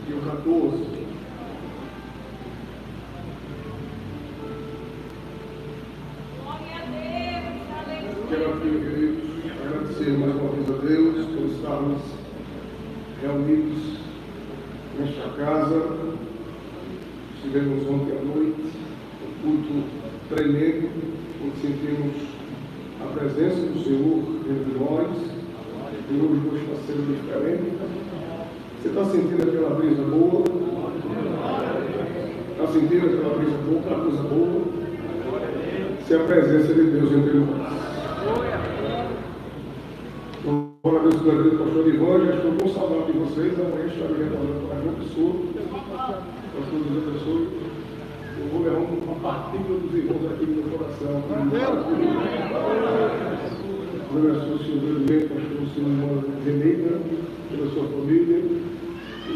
e o 14. Quero aqui, queridos, agradecer mais uma vez a Deus por estarmos reunidos nesta casa. Estivemos ontem à noite, um culto tremendo, onde sentimos a presença do Senhor entre nós, e hoje está sendo diferente. Você está sentindo aquela brisa boa? Está sentindo aquela brisa boa, aquela coisa boa? Se é a presença de Deus entre nós. Glória a Deus, glória a Deus, pastor Ivan, já estou com saudade de vocês. Amanhã estarei retornando para João Pessoa. Pastor José Pessoa. Eu vou levar uma partícula dos irmãos aqui no meu coração. Deus abençoe o Senhor brevemente, pastor, o Senhor irmã Reneida, pela sua família. E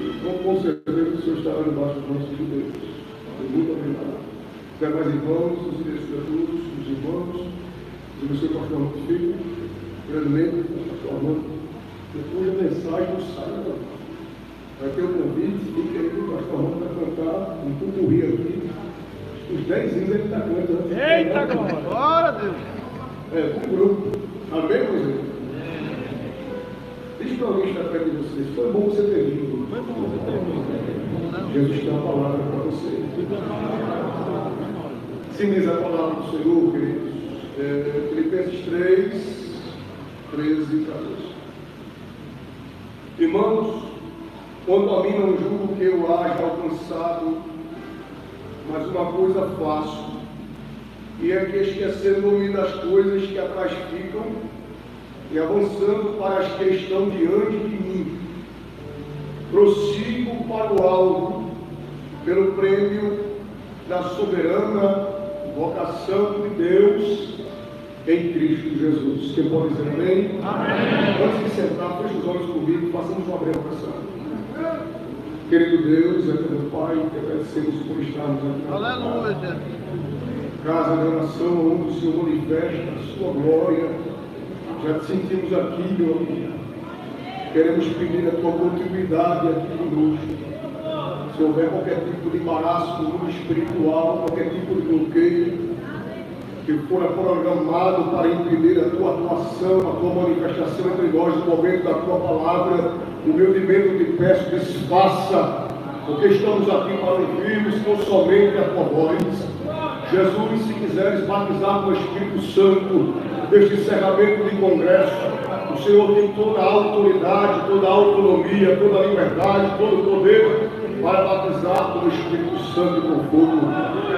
com certeza o Senhor estará debaixo dos nossos Deus. Muito obrigado. Zé mais irmãos, os diretores, os irmãos, os abençoe o pastor Armando Filho, grandemente, pastor Armando. Depois da mensagem do sábado, vai ter um convite, fica aí que o pastor Armando vai cantar um pupurri aqui. Os 10 anos ele está cantando. Eita, glória a Deus! Com o grupo. Amém, meus irmãos? Diz para alguém que está perto de vocês, foi bom você ter vindo. Foi bom você ter vindo. Jesus tem uma palavra para você. Sim, diz a palavra do Senhor, queridos. Filipenses 3, 13 e 14. Irmãos, quanto a mim não julgo que eu haja alcançado, mas uma coisa faço, e é que esquecendo-me das coisas que atrás ficam, e avançando para as que estão diante de mim, prossigo para o alto, pelo prêmio da soberana vocação de Deus em Cristo Jesus. Quem pode dizer amém? Amém. Antes de sentar, feche os olhos comigo e façamos uma breve oração. Querido Deus, eterno Pai, te agradecemos por estarmos aqui. Aleluia. Casa de oração, onde o Senhor manifesta a sua glória. Já te sentimos aqui, meu amigo. Queremos pedir a tua continuidade aqui conosco. Se houver qualquer tipo de embaraço no mundo espiritual, qualquer tipo de bloqueio que for programado para impedir a tua atuação, a tua manifestação entre nós no momento da tua palavra, humildemente te peço, desfaça, porque estamos aqui para ouvirmos tão somente a tua voz. Jesus, se quiseres batizar com o Espírito Santo neste encerramento de congresso, o Senhor tem toda a autoridade, toda a autonomia, toda a liberdade, todo o poder para batizar com o Espírito Santo e com fogo.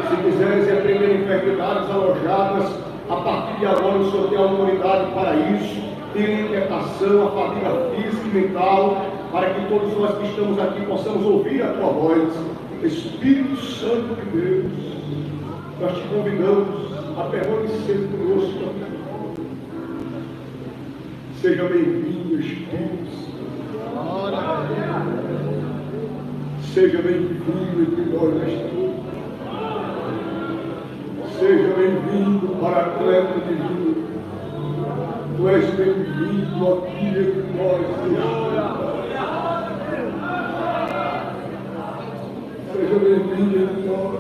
Se quiseres repreender enfermidades alojadas, a partir de agora o Senhor tem autoridade para isso. Tem a inquietação, a fadiga física e mental, para que todos nós que estamos aqui possamos ouvir a tua voz. Espírito Santo de Deus, nós te convidamos a permanecer conosco. Seja bem-vindo, Espírito Santo. Seja bem-vindo entre nós nesta noite. Seja bem-vindo, Paracleto divino. Tu és bem-vindo aqui entre nós. Seja bem-vindo entre nós.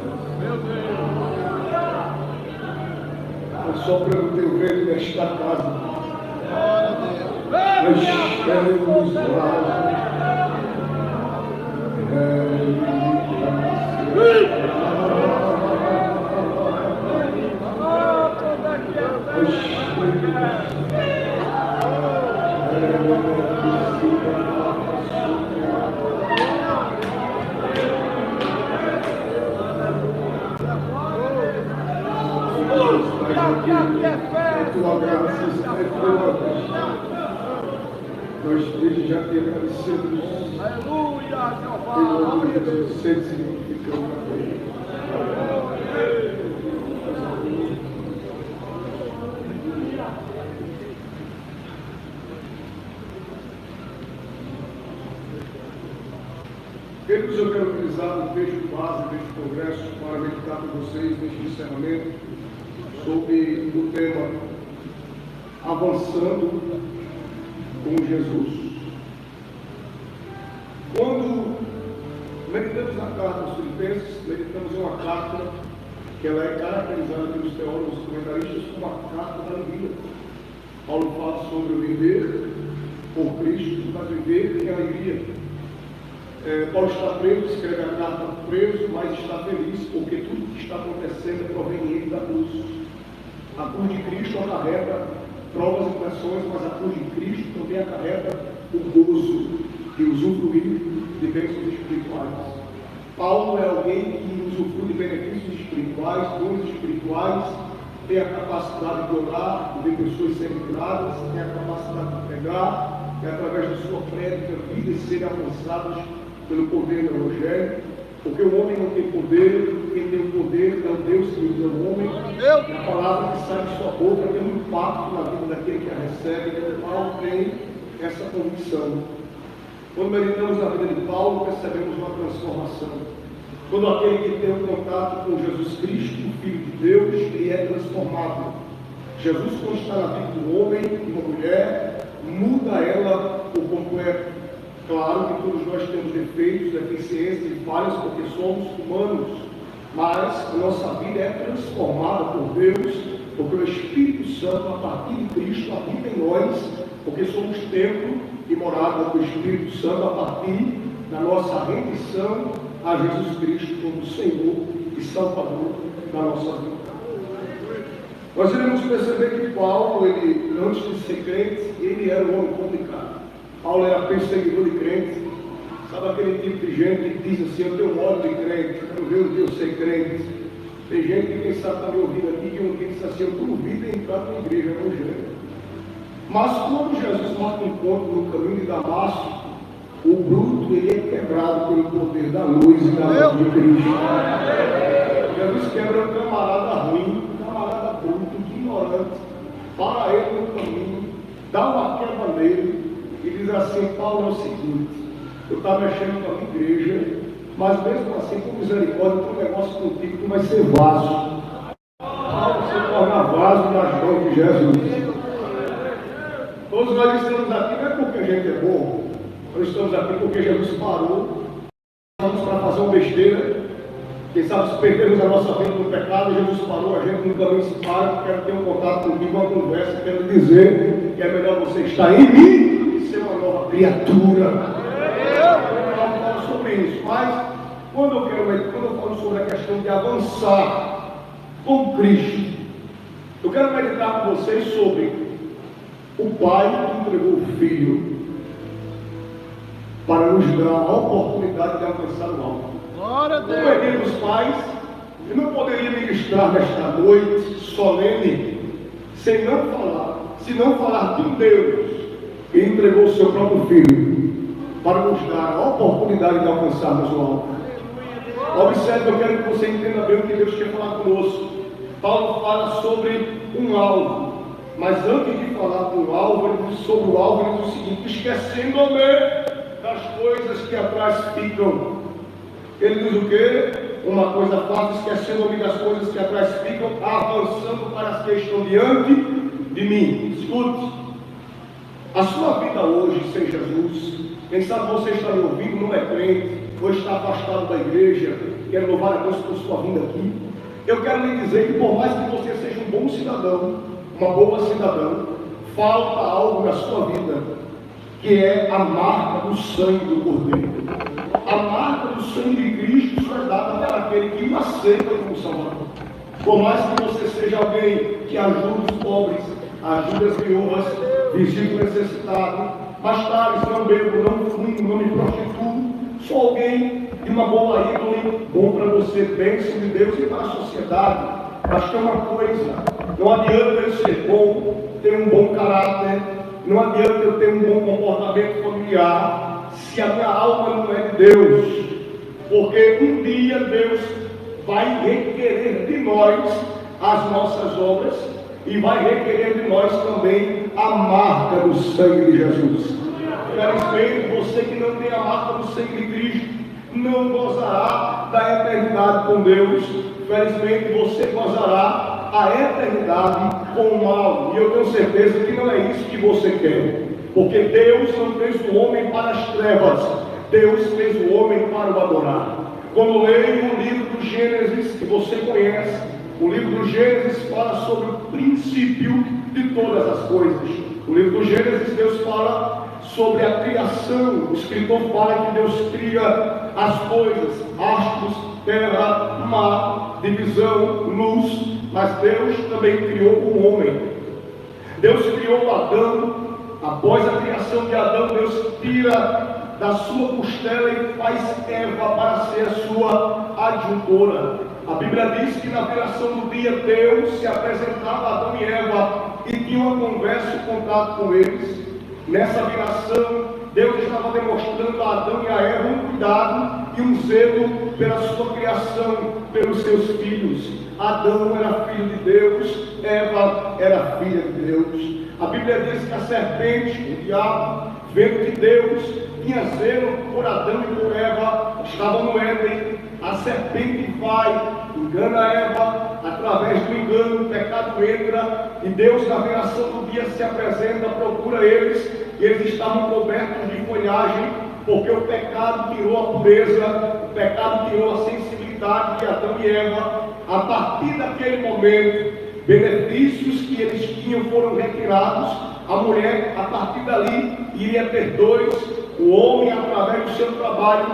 Assoprando teu vento nesta casa. Enchendo-nos vasos. Tua graça nós desde já te agradecemos. Aleluia, Em nome de Jesus, sempre significando a Deus. Queridos, eu quero utilizar o texto base deste congresso para meditar com vocês neste encerramento sobre o tema Avançando com Jesus. Quando Meditamos na carta aos Filipenses, meditamos em uma carta que ela é caracterizada pelos teólogos comentaristas como a carta da alegria. Paulo fala sobre o viver por Cristo, mas viver em alegria. Paulo está preso, escreve a carta preso, mas está feliz, porque tudo que está acontecendo é proveniente da cruz. A cruz de Cristo acarreta provas e pressões, mas a cruz de Cristo também acarreta o gozo de usufruir de bênçãos espirituais. Paulo é alguém que usufrui de benefícios espirituais, dons espirituais, tem a capacidade de orar, de ver pessoas serem curadas, tem a capacidade de pregar, e através da sua prédica, vidas serem alcançadas pelo poder do Evangelho, porque o homem não tem poder, quem tem o poder é o Deus que usa o homem, e a palavra que sai de sua boca tem um impacto na vida daquele que a recebe, e Paulo tem essa convicção. Quando meditamos na vida de Paulo, percebemos uma transformação. Quando aquele que tem um contato com Jesus Cristo, o Filho de Deus, ele é transformado. Jesus, quando está na vida do homem e uma mulher, muda ela por completo. Claro que todos nós temos defeitos, deficiências e falhas, porque somos humanos, mas a nossa vida é transformada por Deus, porque o Espírito Santo, a partir de Cristo, habita em nós, porque somos templo e morada do Espírito Santo a partir da nossa rendição a Jesus Cristo como Senhor e Salvador da nossa vida. Nós iremos perceber que Paulo, ele, antes de ser crente, ele era um homem complicado. Paulo era perseguidor de crentes. Sabe aquele tipo de gente que diz assim: eu tenho modo de crente, eu vejo de eu ser crente. Tem gente que quem sabe está me ouvindo aqui, que diz assim: eu duvido em entrar na igreja evangélica. Mas quando Jesus marca um encontro no caminho de Damasco, o bruto ele é quebrado pelo poder da luz e da luz de Cristo. Jesus quebra um camarada ruim, um camarada bruto, ignorante, para ele no caminho, dá uma quebra nele e diz assim: Paulo, é o seguinte, eu estava mexendo com a minha igreja, mas mesmo assim, com misericórdia, tem um negócio contigo que vai ser vaso. Paulo se torna vaso nas mãos de Jesus. Todos nós estamos aqui não é porque a gente é bom, nós estamos aqui porque Jesus parou, estamos para fazer uma besteira, quem sabe se perdermos a nossa vida no pecado, Jesus parou, a gente no caminho se para, quero ter um contato comigo, uma conversa, quero dizer que é melhor você estar em mim e ser uma nova criatura. Eu falo sobre isso, mas quando eu falo sobre a questão de avançar com Cristo, eu quero meditar com vocês sobre o Pai que entregou o Filho para nos dar a oportunidade de alcançar o alto. Glória a Deus. Como é que os pais, eu não poderia ministrar nesta noite solene, sem não falar, se não falar de Deus que entregou o seu próprio Filho para nos dar a oportunidade de alcançarmos o alto. Observe, eu quero que você entenda bem o que Deus quer falar conosco. Paulo fala sobre um alvo. Mas antes de falar do alvo, ele diz sobre o alvo, ele diz o seguinte: esquecendo-me das coisas que atrás ficam. Ele diz o quê? Uma coisa fácil: esquecendo-me das coisas que atrás ficam, avançando para as que estão diante de mim. Escute, a sua vida hoje sem Jesus, quem sabe você está me ouvindo, não é crente, ou está afastado da igreja, quer louvar a Deus por sua vinda aqui. Eu quero lhe dizer que por mais que você seja um bom cidadão, uma boa cidadã, falta algo na sua vida, que é a marca do sangue do Cordeiro. A marca do sangue de Cristo só é dada para aquele que o aceita como Salvador. Por mais que você seja alguém que ajuda os pobres, ajuda as viúvas, visita o necessitado, mas tales, não bebo, não fumo, não me prostituo, sou alguém de uma boa índole, bom para você, bênção de Deus e para a sociedade. Mas tem uma coisa: não adianta eu ser bom, ter um bom caráter, não adianta eu ter um bom comportamento familiar, se a minha alma não é de Deus, porque um dia Deus vai requerer de nós as nossas obras e vai requerer de nós também a marca do sangue de Jesus. Infelizmente, você que não tem a marca do sangue de Cristo não gozará da eternidade com Deus. Infelizmente, você gozará a eternidade com o mal. E eu tenho certeza que não é isso que você quer. Porque Deus não fez o homem para as trevas. Deus fez o homem para o adorar. Quando leio o livro do Gênesis, que você conhece, o livro do Gênesis fala sobre o princípio de todas as coisas. O livro do Gênesis, Deus fala sobre a criação. O escritor fala que Deus cria as coisas, astros, terra, mar, divisão, luz, mas Deus também criou o homem. Deus criou Adão. Após a criação de Adão, Deus tira da sua costela e faz Eva para ser a sua adjutora. A Bíblia diz que na viração do dia Deus se apresentava a Adão e Eva e tinha uma conversa e contato com eles. Nessa viração, Deus estava demonstrando a Adão e a Eva um cuidado e um zelo pela sua criação, pelos seus filhos. Adão era filho de Deus, Eva era filha de Deus. A Bíblia diz que a serpente, o diabo, vendo que Deus tinha zelo por Adão e por Eva, estavam no Éden. A serpente vai, engana Eva, através do engano, o pecado entra, e Deus, na viração do dia, se apresenta, procura eles, e eles estavam cobertos de folhagem, porque o pecado tirou a pureza, o pecado tirou a sensibilidade de Adão e Eva. A partir daquele momento, benefícios que eles tinham foram retirados. A mulher, a partir dali, iria ter dois. O homem, através do seu trabalho,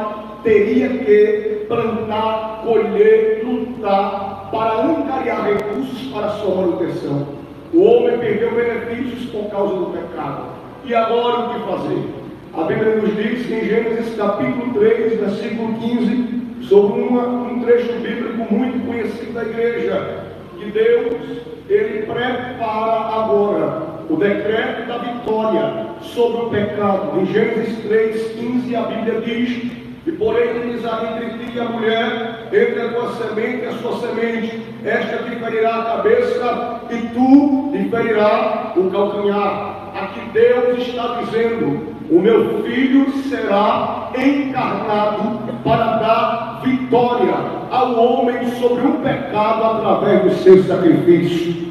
teria que plantar, colher, lutar para angariar recursos para a sua manutenção. O homem perdeu benefícios por causa do pecado. E agora o que fazer? A Bíblia nos diz em Gênesis capítulo 3, versículo 15, sobre um trecho bíblico muito conhecido da igreja, que Deus, Ele prepara agora o decreto da vitória sobre o pecado. Em Gênesis 3:15 a Bíblia diz: e porém inimizade entre ti e a mulher, entre a tua semente e a sua semente, esta te ferirá a cabeça e tu te ferirá o calcanhar. Aqui Deus está dizendo: o meu filho será encarnado para dar vitória ao homem sobre um pecado através do seu sacrifício.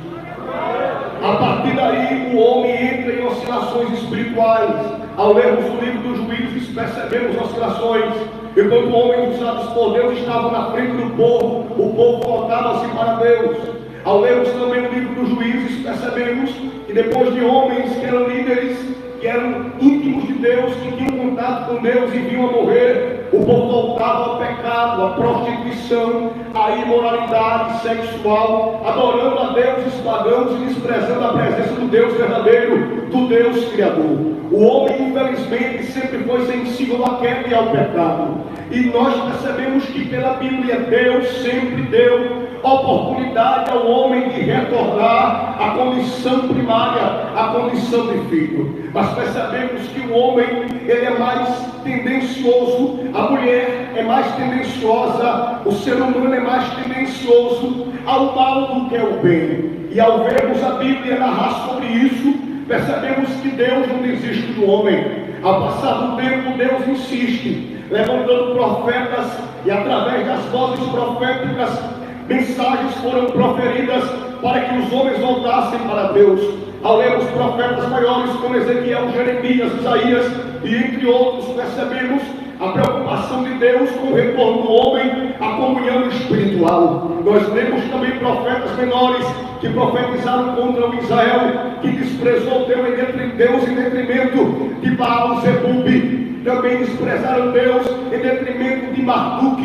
A partir daí o homem entra em oscilações espirituais. Ao lermos o livro dos Juízes, percebemos oscilações. Enquanto homens usados por Deus estavam na frente do povo, o povo voltava-se para Deus. Ao lermos também o livro dos Juízes, percebemos que depois de homens que eram líderes, que eram íntimos de Deus, que tinham contato com Deus e vinham a morrer, o povo voltava ao pecado, à prostituição, à imoralidade sexual, adorando a deuses pagãos e desprezando a presença do Deus verdadeiro, do Deus Criador. O homem, infelizmente, sempre foi sensível à queda e ao pecado. E nós percebemos que pela Bíblia Deus sempre deu oportunidade ao homem de retornar à condição primária, à condição de filho. Mas percebemos que o homem, ele é mais tendencioso, a mulher é mais tendenciosa, o ser humano é mais tendencioso ao mal do que ao bem. E ao vermos a Bíblia narrar sobre isso, percebemos que Deus não desiste do homem. Ao passar do tempo, Deus insiste, levantando profetas, e através das vozes proféticas, mensagens foram proferidas para que os homens voltassem para Deus. Ao lermos profetas maiores como Ezequiel, Jeremias, Isaías e entre outros, percebemos a preocupação de Deus com o retorno do homem à comunhão espiritual. Nós lemos também profetas menores que profetizaram contra o Israel, que desprezou Deus em detrimento de Baal Zebub. Também desprezaram Deus em detrimento de Marduk,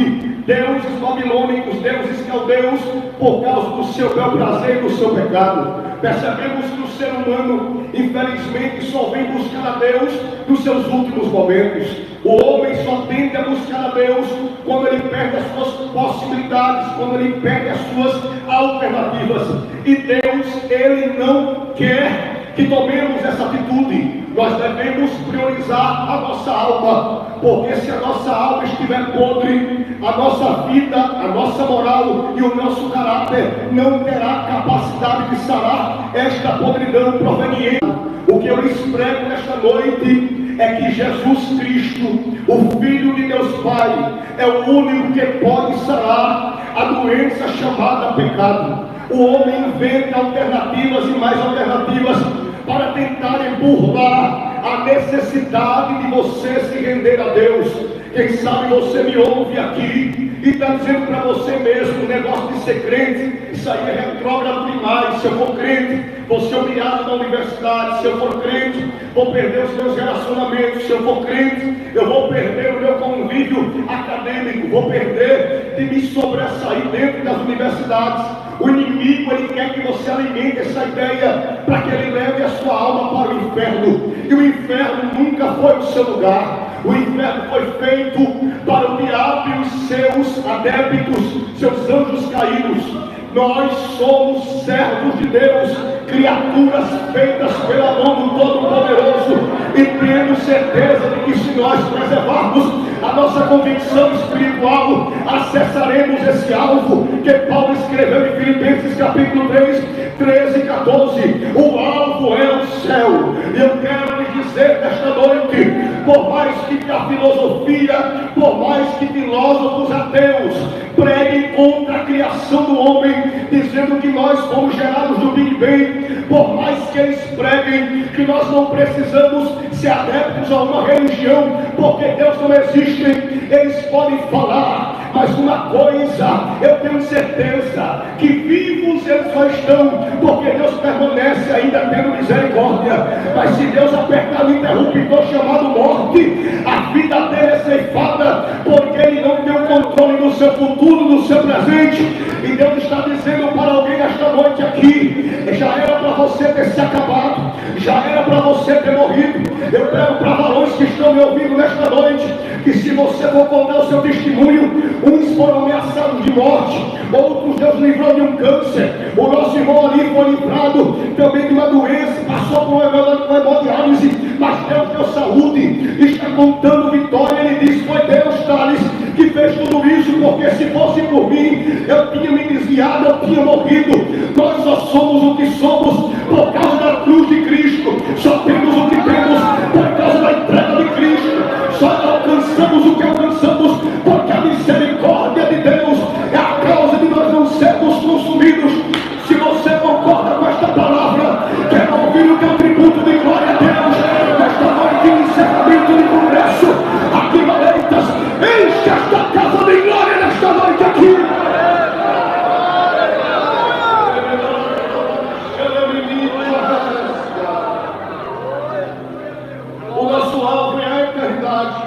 deuses babilônicos, deuses caldeus, por causa do seu bel prazer e do seu pecado. Percebemos que o ser humano, infelizmente, só vem buscar a Deus nos seus últimos momentos. O homem só tende a buscar a Deus quando ele perde as suas possibilidades, quando ele perde as suas alternativas. E Deus, Ele não quer que tomemos essa atitude. Nós devemos priorizar a nossa alma, porque se a nossa alma estiver podre, a nossa vida, a nossa moral e o nosso caráter não terá capacidade de sarar esta podridão proveniente. O que eu lhes prego nesta noite é que Jesus Cristo, o Filho de Deus Pai, é o único que pode sarar a doença chamada pecado. O homem inventa alternativas e mais alternativas para tentarem burlar a necessidade de você se render a Deus. Quem sabe você me ouve aqui e está dizendo para você mesmo: o negócio de ser crente, isso aí é retrógrado demais. Se eu for crente, vou ser humilhado na universidade. Se eu for crente, vou perder os meus relacionamentos. Se eu for crente, eu vou perder o meu convívio acadêmico, vou perder de me sobressair dentro das universidades. O inimigo, ele quer que você alimente essa ideia para que ele leve a sua alma para o inferno. E o inferno nunca foi o seu lugar. O inferno foi feito para o diabo e os seus adeptos, seus anjos caídos. Nós somos servos de Deus, criaturas feitas pela mão do Todo-Poderoso, e temos certeza de que se nós preservarmos a nossa convicção espiritual, acessaremos esse alvo que Paulo escreveu em Filipenses capítulo 3, 13 e 14. O alvo é o céu. E eu quero lhe dizer nesta noite, por mais que a filosofia, por mais que filósofos ateus preguem contra a criação do homem, dizendo que nós fomos gerados do Big Bang, por mais que eles preguem que nós não precisamos ser adeptos a uma religião, porque Deus não existe, eles podem falar, mas uma coisa eu tenho certeza, que vivos eles só estão, porque Deus permanece ainda tendo misericórdia. Mas se Deus apertar no interruptor chamado morte, a vida dele é ceifada, porque ele não tem o controle do seu futuro, do seu presente. E Deus está dizendo para alguém esta noite aqui: já era para você ter se acabado, já era para você ter morrido. Eu prego para varões que estão me ouvindo nesta noite, que se você for contar o seu testemunho, uns foram ameaçados de morte, outros Deus livrou de um câncer, o nosso irmão ali foi livrado também de uma doença, passou por uma hemodiálise, mas Deus deu saúde, está contando vitória. Ele diz: foi Deus, Thales, que fez tudo isso, porque se fosse por mim, eu tinha me desviado, eu tinha morrido. Nós só somos o que somos por causa da cruz de Cristo, só temos o que temos por causa da entrega de Cristo, só alcançamos o que alcançamos porque a misericórdia de Deus é a causa de nós não sermos consumidos. Se você concorda com esta palavra, quero ouvir o teu tributo de glória a Deus nesta noite de encerramento de congresso aqui em Maleitas. Enche esta casa de glória nesta noite aqui. O nosso alvo é a eternidade.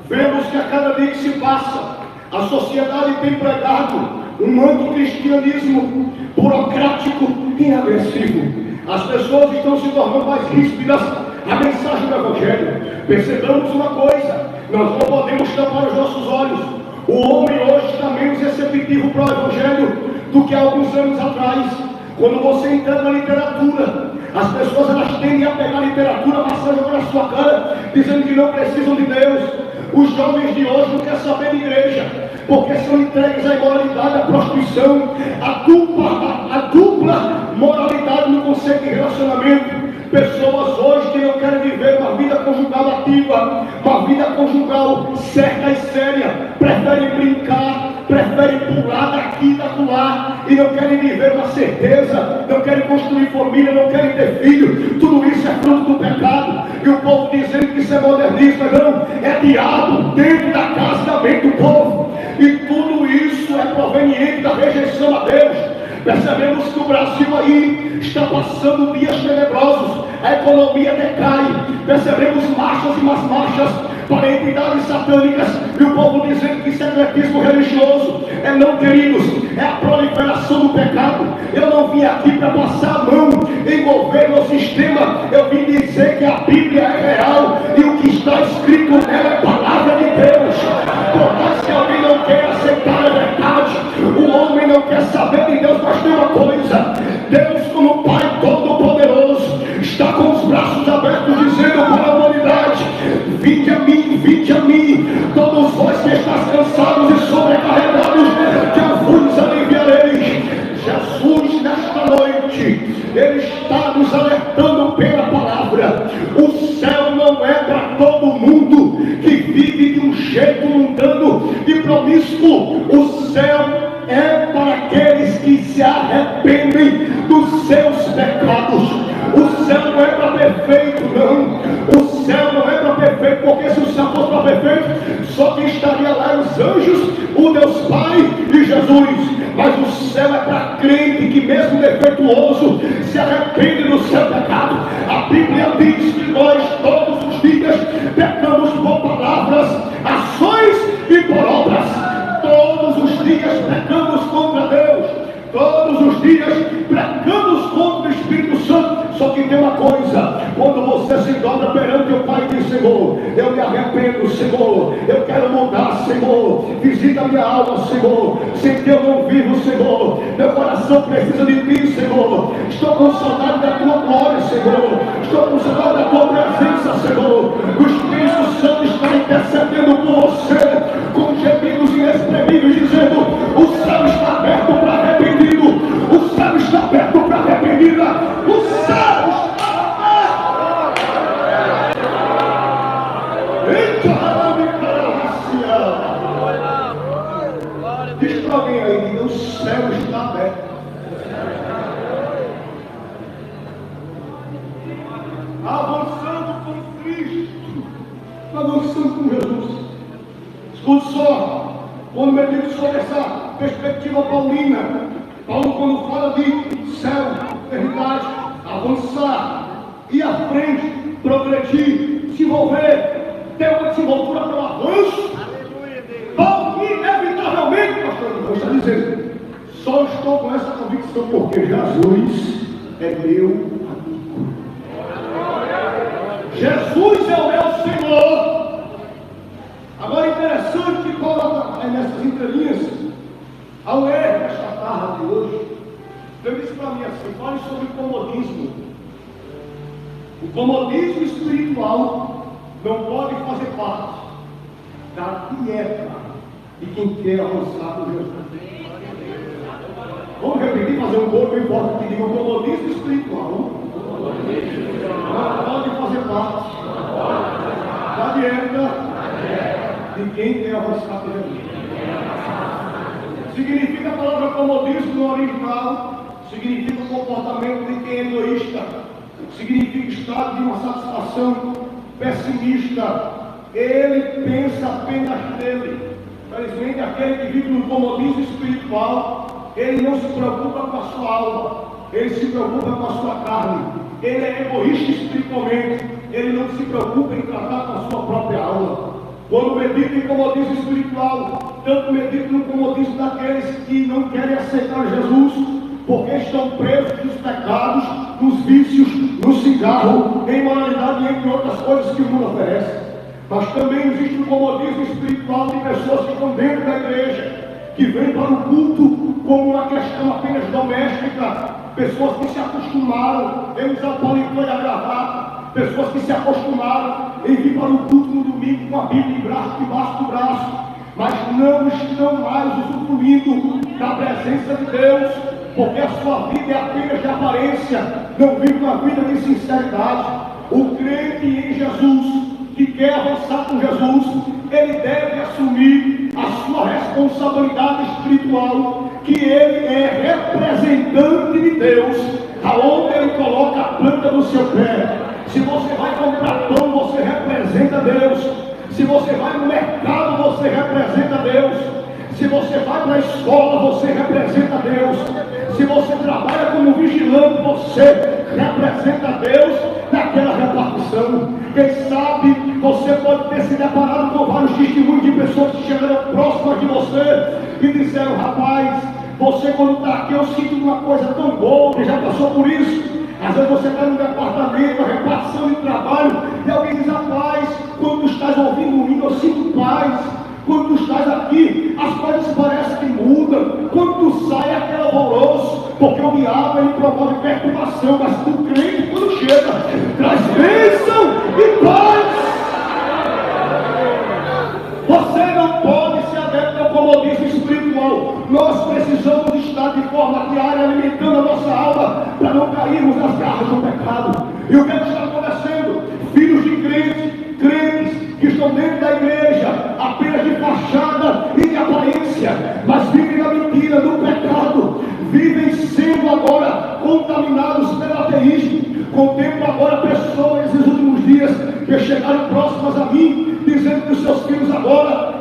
Vemos que a cada dia que se passa, a sociedade tem pregado um anticristianismo burocrático e agressivo. As pessoas estão se tornando mais ríspidas à mensagem do Evangelho. Percebamos uma coisa: nós não podemos tampar os nossos olhos. O homem hoje está menos receptivo para o Evangelho do que há alguns anos atrás. Quando você entra na literatura, as pessoas elas tendem a pegar a literatura, passar a jogar na sua cara, dizendo que não precisam de Deus. Os jovens de hoje não querem saber de igreja, porque são entregues à imoralidade, à prostituição, à dupla moralidade no conceito de relacionamento. Pessoas hoje que não querem viver uma vida conjugal ativa, uma vida conjugal certa e séria, preferem brincar, preferem pular daqui e daquela, e não querem viver uma certeza, não querem construir família, não querem ter filho. Tudo isso é fruto do pecado. E o povo dizendo que isso é modernismo, não, é diabo dentro da casa da mente do povo. E tudo isso é proveniente da rejeição a Deus. Percebemos que o Brasil aí está passando dias tenebrosos, a economia decai, percebemos marchas e mais marchas para entidades satânicas, e o povo dizendo que secretismo religioso é, não, queridos, é a proliferação do pecado. Eu não vim aqui para passar a mão em governo ou sistema, eu vim dizer que a Bíblia é real e o que está escrito nela é palavra de Deus. Por mais que alguém não queira aceitar a verdade, o homem não quer saber de Deus, mas tem uma coisa: Deus, como Pai Todo-Poderoso, está com os braços abertos dizendo para a humanidade: vinde a mim, todos vós que estáis cansados e sobrecarregados, que eu vos aliviarei. Jesus, nesta noite, Ele está nos alertando pela palavra. O céu não é para todo mundo que vive de um jeito mundano e promíscuo. O céu é para aqueles que se arrependem dos seus pecados. O céu não é para perfeito, não. O Só quem estaria lá eram os anjos, o Deus Pai e Jesus. Mas o céu é para crente que mesmo defeituoso se arrepende do seu pecado. A Bíblia diz que nós todos os dias pecamos por palavras, ações e por obras. Todos os dias pecamos contra Deus. Todos os dias pecamos contra o Espírito Santo. Só que tem uma coisa: quando você se dobra perante o Pai e diz: Senhor, eu me arrependo, Senhor, eu quero mudar, Senhor, visita a minha alma, Senhor, sem que eu não vivo, Senhor, meu coração precisa de Ti, Senhor, estou com saudade da Tua glória, Senhor, estou com saudade da Tua presença, Senhor. O Espírito Santo está intercedendo por você com gemidos inexprimíveis, dizendo: o céu está aberto para arrependido, o céu está aberto para arrependida, o céu está aberto. Diz para alguém aí: diga, o céu está aberto. Avançando com Cristo, avançando com Jesus. Escute só, quando medito sobre essa perspectiva paulina, Paulo, quando fala de céu, eternidade, avançar, ir à frente, progredir, desenvolver, ter uma desenvoltura para o avanço, Paulo, inevitavelmente, pastor, está dizendo: só estou com essa convicção porque Jesus é meu amigo. Jesus é o meu Senhor. Agora, interessante que coloca nessas entrelinhas, ao ler esta tarde de hoje, ele disse para mim assim: fale sobre comodismo. O comodismo espiritual não pode fazer parte da dieta de quem quer avançar com Jesus. Vamos repetir, fazer um corpo bem forte que diga: o comodismo espiritual não pode fazer parte da dieta de quem quer avançar com Jesus. Significa a palavra comodismo no original, significa o comportamento de quem é egoísta, significa estado de uma satisfação pessimista. Ele pensa apenas nele. Infelizmente, aquele que vive no comodismo espiritual, ele não se preocupa com a sua alma, ele se preocupa com a sua carne. Ele é egoísta espiritualmente, ele não se preocupa em tratar com a sua própria alma. Quando medito em comodismo espiritual, tanto medito no comodismo daqueles que não querem aceitar Jesus, porque estão presos nos pecados, nos vícios, no cigarro, em imoralidade e entre outras coisas que o mundo oferece. Mas também existe um comodismo espiritual de pessoas que estão dentro da igreja, que vêm para o culto como uma questão apenas doméstica, pessoas que se acostumaram em usar o paletó e a gravata, pessoas que se acostumaram em vir para o culto no domingo com a Bíblia debaixo do braço, mas não estão mais usufruindo da presença de Deus, porque a sua vida é apenas de aparência, não vive uma vida de sinceridade. O crente em Jesus, que quer avançar com Jesus, ele deve assumir a sua responsabilidade espiritual, que ele é representante de Deus, aonde ele coloca a planta do seu pé. Se você vai comprar pão, você representa Deus. Se você vai no mercado, você representa Deus. Se você vai para a escola, você representa Deus. Se você trabalha como vigilante, você representa Deus naquela repartição. Quem sabe você pode ter se deparado com vários testemunhos de pessoas que chegaram próximas de você e disseram: rapaz, você quando está aqui eu sinto uma coisa tão boa, que já passou por isso. Às vezes você está no departamento, a repartição de trabalho, e alguém diz: rapaz, quando tu estás ouvindo o hino, eu sinto paz. Quando tu estás aqui, as coisas parecem que mudam. Quando tu sai, é aquele alvoroço, porque o diabo ele promove perturbação, mas tu crente, quando chega, traz bênção e paz. Você não pode ser adepto ao comodismo espiritual. Nós precisamos estar de forma diária alimentando a nossa alma para não cairmos nas garras do pecado. E o que está acontecendo? Filhos de crentes que estão dentro da igreja apenas de fachada e de aparência, mas vivem na mentira, no pecado, vivem sendo agora contaminados pelo ateísmo. Contemplo agora pessoas nesses últimos dias que chegaram próximas a mim, dizendo que os seus filhos agora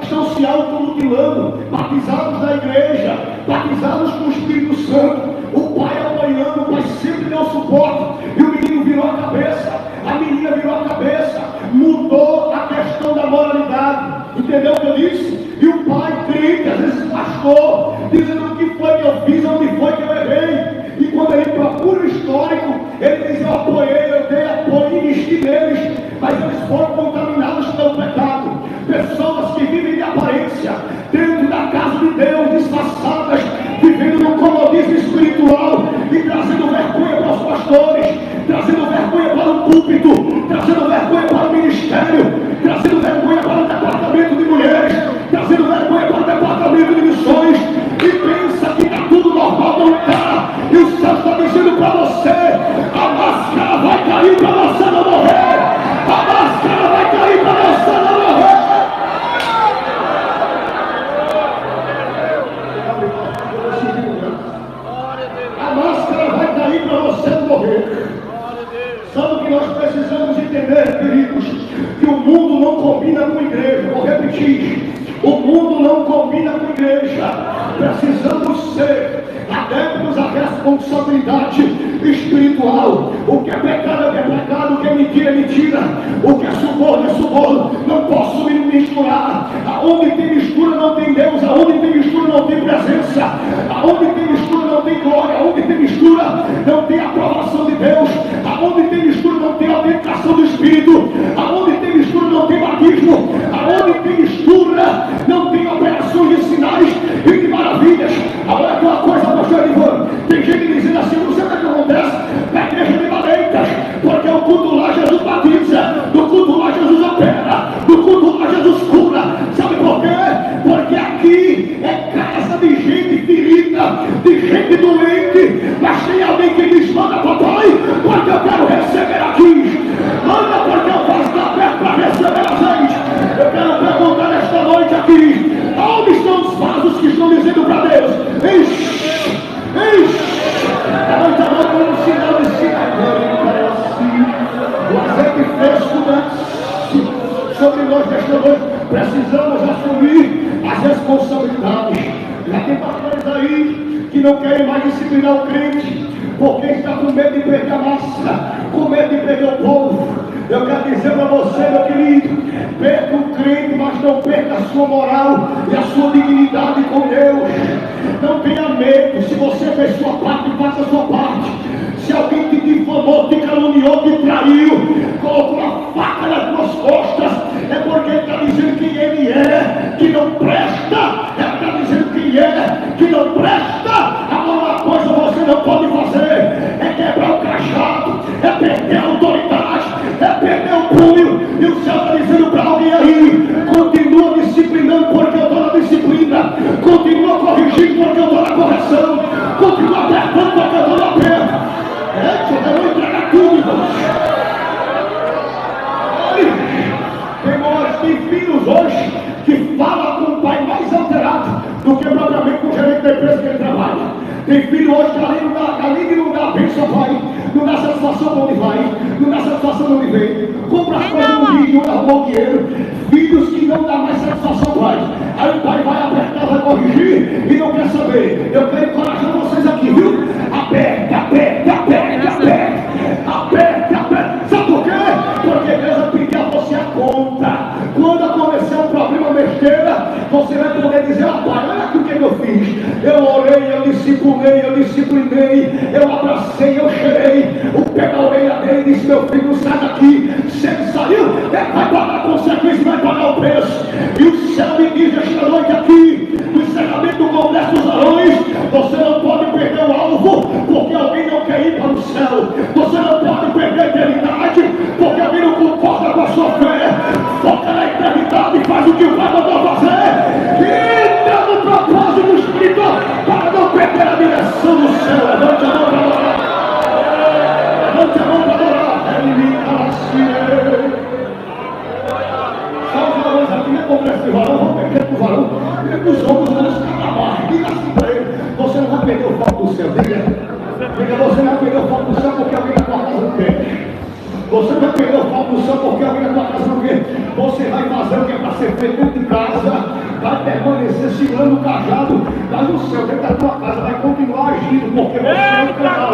mutilando, batizados na igreja, batizados com o Espírito Santo, o pai apanhando, o pai sempre deu suporte, e o menino virou a cabeça, a menina virou a cabeça, mudou a questão da moralidade, entendeu o que eu disse? E o pai crente, às vezes pastor, dizendo o que foi que eu fiz, onde foi que eu errei. E quando ele procura o histórico, ele diz: eu apoiei, eu dei apoio, investi neles, mas eles foram contaminados pelo pecado. Pessoas que vivem de aparência, dentro da casa de Deus, disfarçadas, vivendo no comodismo espiritual e trazendo vergonha para os pastores, trazendo vergonha para o púlpito, trazendo vergonha para o ministério, trazendo vergonha para o departamento de mulheres, trazendo vergonha para o departamento de missões, e pensa que está tudo normal, não está. E o céu está dizendo para você: a máscara vai cair para você não morrer, a máscara vai cair para você não morrer. A máscara vai cair para você não morrer. Sabe o que nós precisamos entender, queridos? Que o mundo não combina com a igreja. Vou repetir: o mundo não combina com a igreja. Precisamos ser adeptos à responsabilidade espiritual. O que é pecado é pecado, o que é mentira, o que é suborno é suborno. Não posso me misturar. Aonde tem mistura não tem Deus, aonde tem mistura não tem presença, aonde tem mistura não tem glória, aonde tem mistura não tem aprovação de Deus, aonde tem mistura não tem autenticação do Espírito, aonde tem mistura não tem batismo, aonde tem mistura não tem operações de sinais e de maravilhas. Agora aquela coisa, pastor Ivan, tem gente dizendo assim: não sei o que acontece na igreja de Valentas, porque o culto lá Jesus batiza, no culto lá Jesus opera, no culto lá Jesus cura. Sabe por quê? Porque aqui é casa de gente ferida, de gente doente, mas tem alguém que diz: manda papai, porque eu quero receber aqui, manda porque eu faço da fé para receber azeite. Eu quero perguntar nesta noite aqui: onde estão os vasos que estão dizendo para Deus: levanta a mão como um sinal de sinal, o azeite fresco desce sobre nós nesta noite. Precisamos assumir as responsabilidades. Já tem pastores aí que não querem mais disciplinar o crente, porque está com medo de perder a massa, com medo de perder o povo. Eu quero dizer para você, meu querido: perca o crente, mas não perca a sua moral e a sua dignidade com Deus. Não tenha medo. Se você fez sua parte, faça a sua parte. Se alguém te difamou, te caluniou, te traiu, colocou uma faca nas tuas costas, é porque ele está dizendo quem ele é, que não presta. Ele está dizendo quem é, que não presta. Agora uma coisa você não pode fazer é quebrar o cajado, é perder a autoridade, é perder o punho. E o céu está dizendo para alguém aí: continua disciplinando porque eu estou na disciplina, continua corrigindo porque eu estou na correção, continua apertando porque eu estou no aperto. Eu vou entregar tudo, irmãos. Tem filhos hoje que falam com o pai mais alterado do que propriamente com o gerente da empresa que ele trabalha. Tem filho hoje que além de não dar bênção ao pai, não dá satisfação para onde vai, não dá satisfação para onde vem, compra as coisas no vídeo, arrumou dinheiro. Filhos que não dá mais satisfação ao pai. Aí o pai vai apertar, vai corrigir e não quer saber. Eu quero encorajar vocês aqui, viu? Aperta, aperta, aperta, aperta, aperta, aperta. Sabe por quê? Porque Deus vai pedir a você a conta. Quando acontecer um problema besteira, você vai poder dizer: pai, olha aqui o que eu fiz. Eu orei, eu disciplinei, eu abracei, eu cheirei o pé da orelha dele e disse: meu filho, sai daqui. Se ele saiu, ele vai pagar a consequência, vai pagar o preço. E o céu me diz esta noite aqui, no encerramento do Congresso dos Varões: você não pode perder o alvo, porque alguém não quer ir para o céu. Você não pode perder a eternidade, porque alguém não concorda com a sua fé. Foca na eternidade e faz o que o Pai mandou fazer. Entra no propósito espiritual para não perder a direção do céu. Levante a mão para adorar. Levante a mão para adorar. Só os varões aqui, não congresso de varão, vamos perder para o varão. Os homens vão ficar na barra. Diga assim para ele: você não vai perder o foco do céu. Diga, você não vai perder o foco do céu porque alguém na tua casa não quer. Você vai perder o foco do céu porque alguém na tua casa não quer. Você vai fazer o que é para ser feito dentro de casa. Vai perder permanecer segurando o cajado, mas o céu dentro da tua casa vai continuar agindo, porque você é o canal,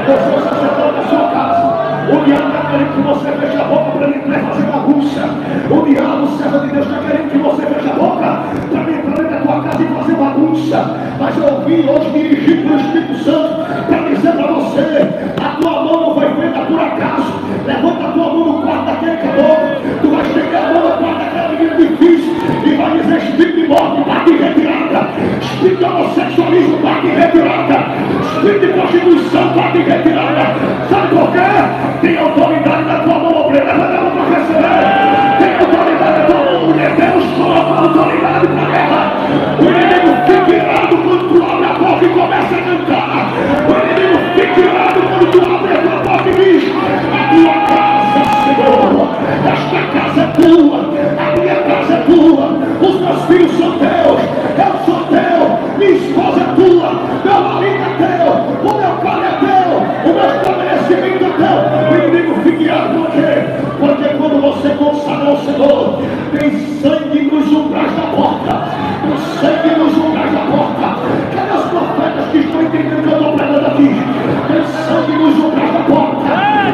você é o sacerdote da sua casa. O diabo está querendo que você feche a boca para ele entrar e fazer bagunça. O diabo, servo de Deus, está querendo que você feche a boca para ele entrar dentro da tua casa e fazer bagunça. Mas eu ouvi hoje dirigido pelo Espírito Santo para dizer para você: a tua mão não foi feita por acaso. Levanta a tua mão no quarto daquele caboclo, tu vai estender a mão no quarto daquela menina difícil e vai dizer: espírito de morte, bate em retirada, espírito de homossexualismo, bate em retirada, espírito de prostituição, bate em retirada. Sabe por quê? Tem autoridade na tua mão, obreira, levanta a mão para receber. Tem autoridade na tua mão, mulher. Deus coloca autoridade para a guerra. O inimigo fica irado quando tu abre a boca e começa a cantar. O inimigo fica irado quando tu abre a tua boca e diz: a tua casa, Senhor, esta casa é tua, a minha casa é tua, os meus filhos são teus, eu sou teu, minha esposa é tua, meu marido é teu, o meu pai é teu, o meu estabelecimento é teu. O inimigo fica irado por quê? Porque quando você consagra ao Senhor, tem sangue nos umbrais da porta, tem sangue nos umbrais da porta. Cadê os profetas que estão entendendo que eu estou pregando aqui? Tem sangue nos umbrais da porta.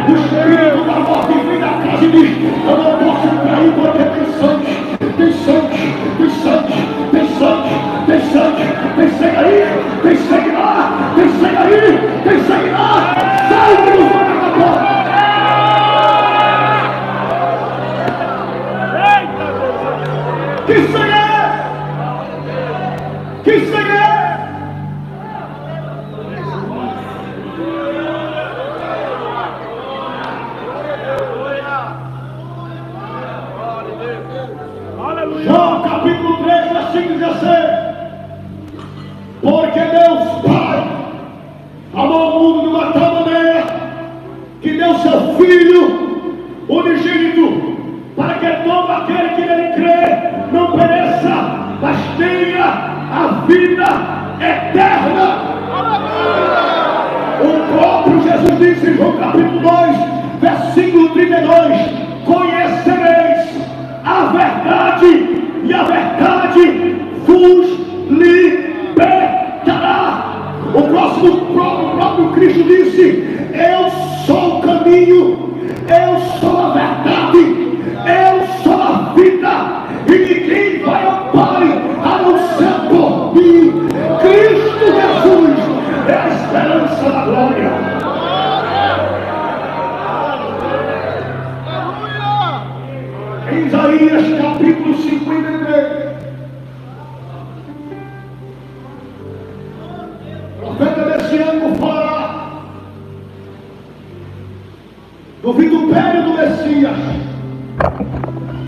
O espírito da morte vem da casa e diz: eu não posso cair porque tem sangue, tem sangue, tem sangue, tem sangue, tem sangue, tem sangue aí, tem sangue lá, tem sangue aí, tem sangue lá. Sangue nos umbrais da porta. Que sangue é? Que sangue é? João capítulo 3, versículo 16. Porque Deus Pai amou o mundo de uma tal maneira que deu seu Filho unigênito, para que todo aquele que nele crê não pereça, mas tenha a vida eterna. O próprio Jesus disse em João capítulo 2, versículo 32: conhecereis a verdade, e a verdade vos libertará. O próprio Cristo disse: eu sou o caminho, eu sou a verdade, eu sou a vida, e ninguém vai ao Pai a não ser por mim. Cristo Jesus é a esperança da glória. Em Isaías capítulo 53, o profeta messiânico falará do vitupério do Messias.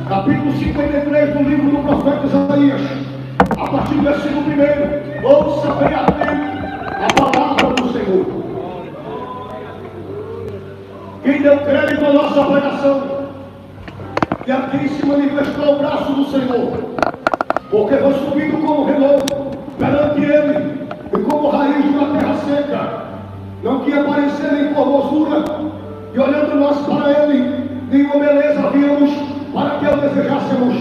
Capítulo 53 do livro do profeta Isaías, a partir do versículo 1. Ouça bem atento a palavra do Senhor. Quem deu crédito à nossa pregação, que aqui se manifestou o braço do Senhor, porque foi subido como renovo perante ele, e como raiz de uma terra seca, não tinha aparecer nem formosura, e olhando nós para ele, nenhuma beleza havíamos para que o desejássemos.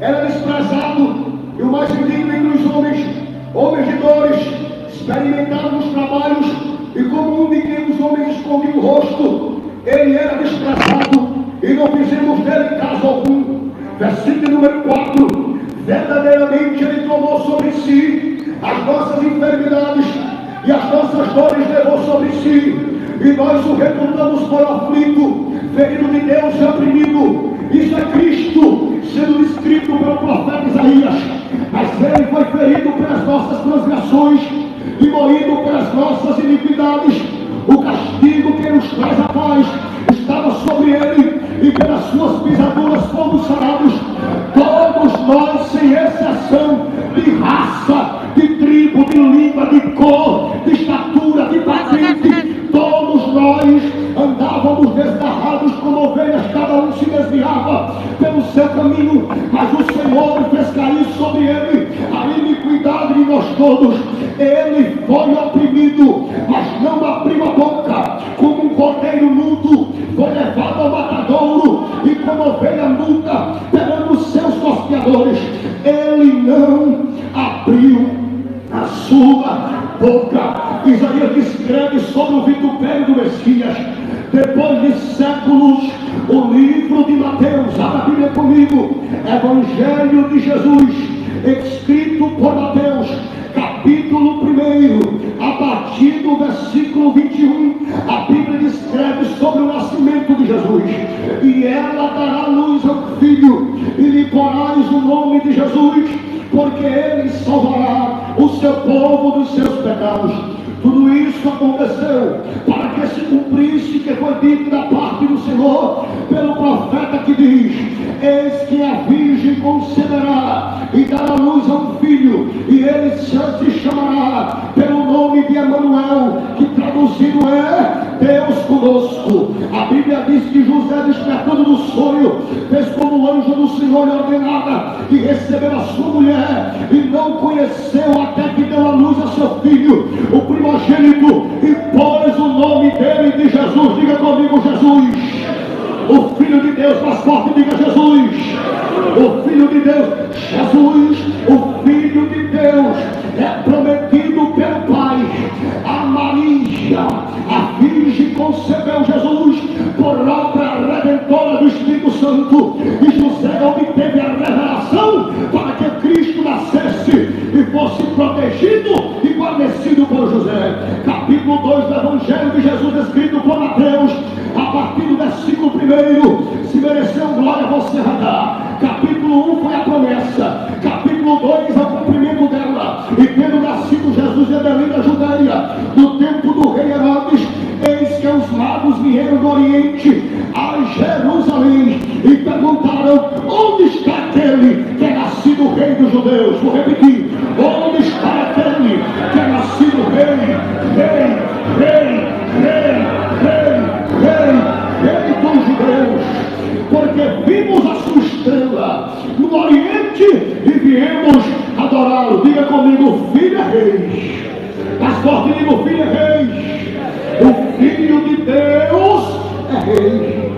Era desprezado, e o mais indigno entre os homens, homens de dores, experimentado nos trabalhos, e como um de quem os homens escondiam o rosto, ele era desprezado, e não fizemos dele caso algum. Versículo número 4: verdadeiramente ele tomou sobre si as nossas enfermidades, e as nossas dores levou sobre si, e nós o reputamos por aflito, ferido de Deus e oprimido. Isso é Cristo sendo descrito pelo profeta Isaías. Mas ele foi ferido pelas nossas transgressões e moído pelas nossas iniquidades. O castigo que nos traz a paz estava sobre ele, e pelas suas pisaduras fomos sarados. Todos nós, sem exceção, de raça, de tribo, de língua, de cor, de estatura, de patente, todos nós andávamos desgarrados como ovelhas, cada um se desviava pelo seu caminho, mas o Senhor fez cair sobre ele a iniquidade de nós todos. Ele foi oprimido, mas não abriu a boca. Como um cordeiro mudo foi levado ao matadouro, e como ovelha muda perante os seus tosqueadores, ele não sua boca. Isaías descreve sobre o vitupério do Messias. Depois de séculos, o livro de Mateus, abra a Bíblia comigo, Evangelho de Jesus, escrito por Mateus, capítulo 1, a partir do versículo 21, a Bíblia descreve sobre o nascimento de Jesus. E ela dará luz ao filho, e lhe porás o nome de Jesus, porque ele salvará o seu povo dos seus pecados. Tudo isso aconteceu para que se cumprisse que foi dito da parte do Senhor pelo profeta, que diz: eis que a virgem conceberá e dará luz a um filho, e ele se chamará pelo nome de Emanuel, que traduzido é Deus conosco. A Bíblia diz que José, despertando do sonho, fez como o anjo do Senhor lhe ordenara, e recebeu a sua mulher, e não conheceu até que deu a luz a seu filho, o primogênito, e pôs o nome dele de Jesus. Diga comigo: Jesus. O Filho de Deus, mais forte, diga Jesus. O Filho de Deus, Jesus, o Filho de Deus, é prometido pelo Pai a Maria. A Virgem concebeu Jesus por obra redentora do Espírito Santo, e José obteve a revelação para que Cristo nascesse e fosse protegido e guarnecido por José. Capítulo 2 do Evangelho de Jesus, escrito por Mateus, a partir do versículo 1, se mereceu glória, você vai dar. Capítulo 1 foi a promessa, capítulo 2 é o cumprimento dela. E tendo nascido Jesus em Belém da Judeia, no tempo do rei Herodes, eis que os magos vieram do Oriente a Jerusalém e perguntaram: onde está aquele que é nascido rei dos judeus? Vou repetir: onde está aquele que é nascido rei dos judeus? Porque vimos a sua estrela no Oriente e viemos adorá-lo. Diga comigo: filho é rei. Mais forte, diga: o filho é rei. O Filho de Deus é rei.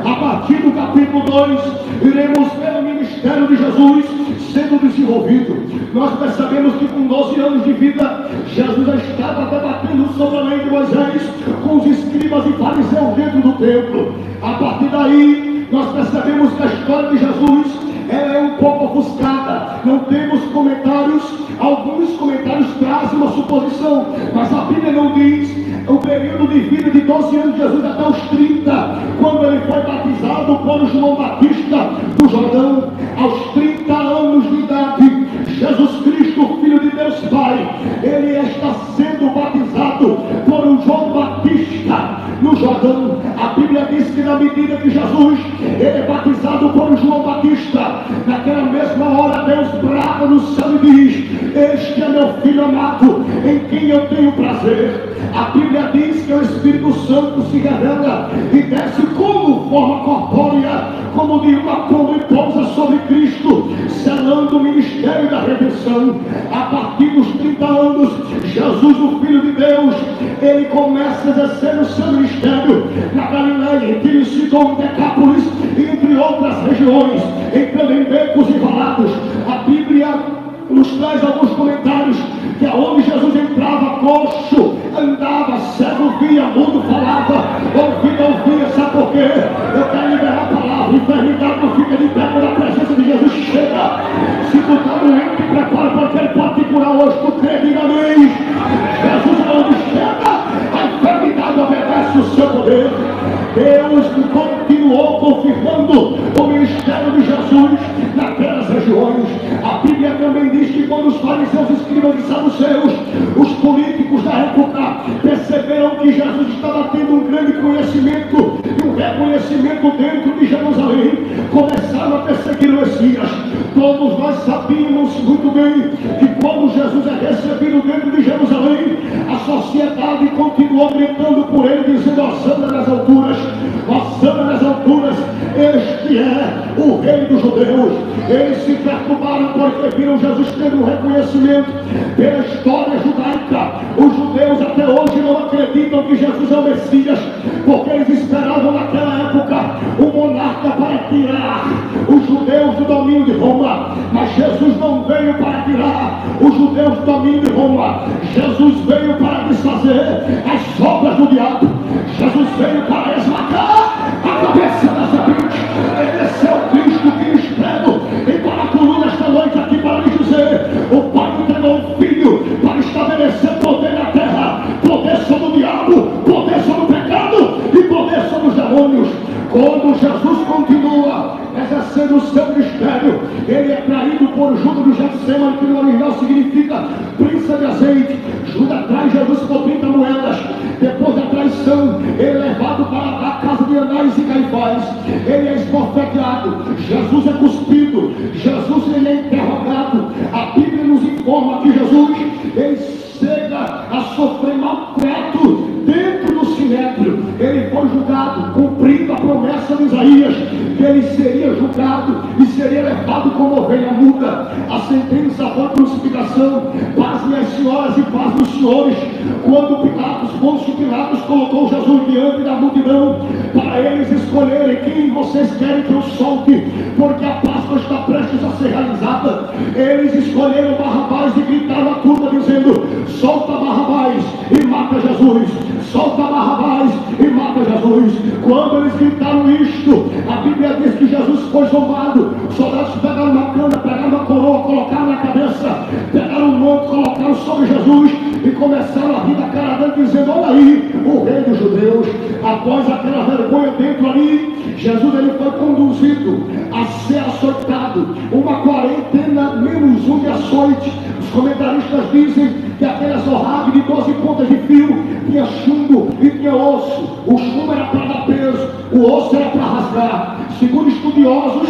A partir do capítulo 2, iremos ver o ministério de Jesus sendo desenvolvido. Nós percebemos que com 12 anos de vida, Jesus já estava debatendo sobre a lei de Moisés com os escribas e fariseus dentro do templo. A partir daí, nós percebemos que a história de Jesus ela é um pouco ofuscada. Não temos comentários. Alguns comentários trazem uma suposição, mas a Bíblia não diz o período de vida de 12 anos de Jesus até os 30, quando ele foi batizado por João Batista do Jordão. Aos 30 anos de idade, Jesus Cristo, Filho de Deus Pai, ele está sendo batizado por João Batista no Jordão. A Bíblia diz que na medida que Jesus ele é batizado por João Batista, naquela mesma hora Deus brava no céu e diz: este é meu Filho amado, em quem eu tenho prazer. A Bíblia diz que o Espírito Santo se revela e desce como forma corpórea, como de uma pomba, e pousa sobre Cristo, selando o ministério da redenção. A partir dos 30 anos, Jesus, o Filho de Deus, ele começa a exercer o seu ministério na Galileia, em Tiro e Sidom, Decápolis e entre outras regiões, entrando em becos e valados. A Bíblia nos traz alguns comentários que aonde Jesus entrava, coxo andava, cego via, mudo falava, ouvia. Sabe por quê? Eu quero liberar a palavra. Enfermidade não fica de pé quando a presença de Jesus chega. Se tu está doente, prepara, porque ele pode te curar hoje. Tu crê, diga amém. Jesus, aonde chega, a enfermidade obedece o seu poder. Deus continuou confirmando o ministério de Jesus naquelas regiões. A Bíblia também diz que quando os fariseus, escribas e saduceus, os políticos da época, perceberam que Jesus estava tendo um grande conhecimento e um reconhecimento dentro de Jerusalém, começaram a perseguir o Messias. Todos nós sabíamos muito bem que quando Jesus é recebido dentro de Jerusalém, a sociedade continuou gritando por ele, dizendo: hosana nas alturas, hosana nas alturas, este é o rei dos judeus. Eles se perturbaram porque viram Jesus tendo um reconhecimento pela história judaica. Os judeus até hoje não acreditam que Jesus é o Messias, porque eles esperavam naquela época um monarca para tirar os judeus judeus do domínio de Roma, mas Jesus não veio para tirar os judeus do domínio de Roma. Jesus veio para desfazer as obras do diabo. Jesus veio para esmagar a cabeça da serpente. Esse é o Cristo que lhes prego e para a coluna esta noite aqui para lhes dizer: o Pai entregou um filho para estabelecer poder na terra, poder sobre o diabo, poder sobre o pecado e poder sobre os demônios. Quando Jesus continua exercendo o seu ministério, ele é traído por Judas do Getsemane, que no original significa prensa de azeite. Judas traz Jesus por 30 moedas. Depois da traição, ele é levado para a casa de Anás e Caifás. Ele é esbofeteado, Jesus é cuspido, Jesus ele é interrogado. A Bíblia nos informa que Jesus ele chega a sofrer maltrato dentro do sinédrio. Ele foi julgado, cumprindo a promessa de Isaías, que ele seria julgado e seria levado como ovelha muda. A sentença foi crucificação. Paz, minhas senhoras e paz dos senhores, quando Pôncio Pilatos colocou Jesus diante da multidão para eles escolherem quem vocês querem que eu solte, porque a Páscoa está prestes a ser realizada, eles escolheram Barrabás e gritaram a turma dizendo: solta Barrabás e mata Jesus, solta Barrabás e mata Jesus. Quando eles gritaram isto, a Bíblia diz que Jesus foi zombado. Os soldados pegaram uma cana, pegaram uma coroa, colocaram na cabeça, pegaram um manto, colocaram sobre Jesus e começaram a rir da cara dele, dizendo: olha aí, o rei dos judeus. Após aquela vergonha dentro ali, Jesus ele foi conduzido a ser açoitado, uma quarentena menos um de açoite. Os comentaristas dizem que aquele azorrague de 12 pontas de fio tinha chumbo e tinha osso. O chumbo era para dar peso, o osso era para rasgar. Segundo estudiosos,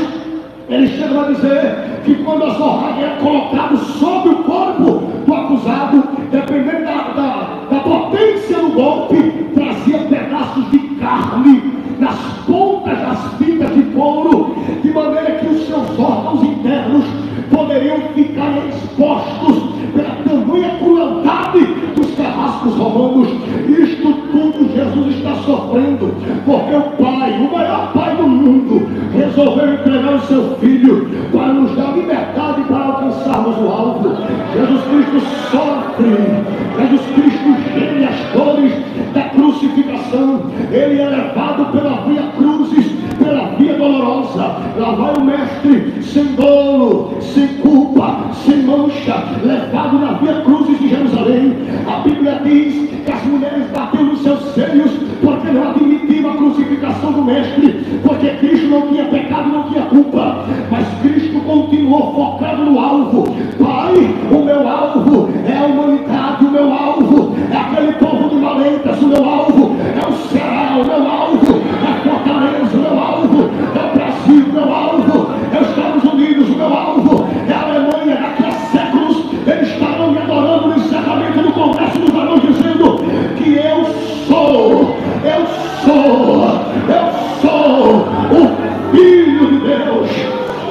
eles chegam a dizer que quando a azorrague era colocado sobre o corpo do acusado, dependendo da potência do golpe, trazia pedaços de carne nas pontas das fitas de couro, de maneira que os seus órgãos internos poderiam ficar expostos pela tamanha crueldade dos carrascos romanos. Isto tudo Jesus está sofrendo, porque o Pai, o maior Pai do mundo, resolveu entregar o seu Filho para nos dar liberdade para alcançarmos o alvo. Jesus Cristo sofre, Jesus Cristo geme as dores da crucificação. Ele é levado pela via cruzes, pela via dolorosa. Lá vai o Mestre, sem dolo, sem culpa, sem mancha, levado na via cruzes de Jerusalém. A Bíblia diz que as mulheres bateram nos seus seios porque não admitiam a crucificação do Mestre, porque Cristo não tinha pecado, não tinha culpa, mas Cristo continuou focado no alvo. Pai, o meu alvo é a humanidade, o meu alvo é aquele povo de maletas, o meu alvo é o Ceará, o meu alvo é a Fortaleza, o meu alvo é o Brasil, o meu alvo é os Estados Unidos, o meu alvo é a Alemanha. Daqui a séculos eles estarão me adorando no encerramento do Congresso dos Varões, dizendo que eu sou o Filho de Deus.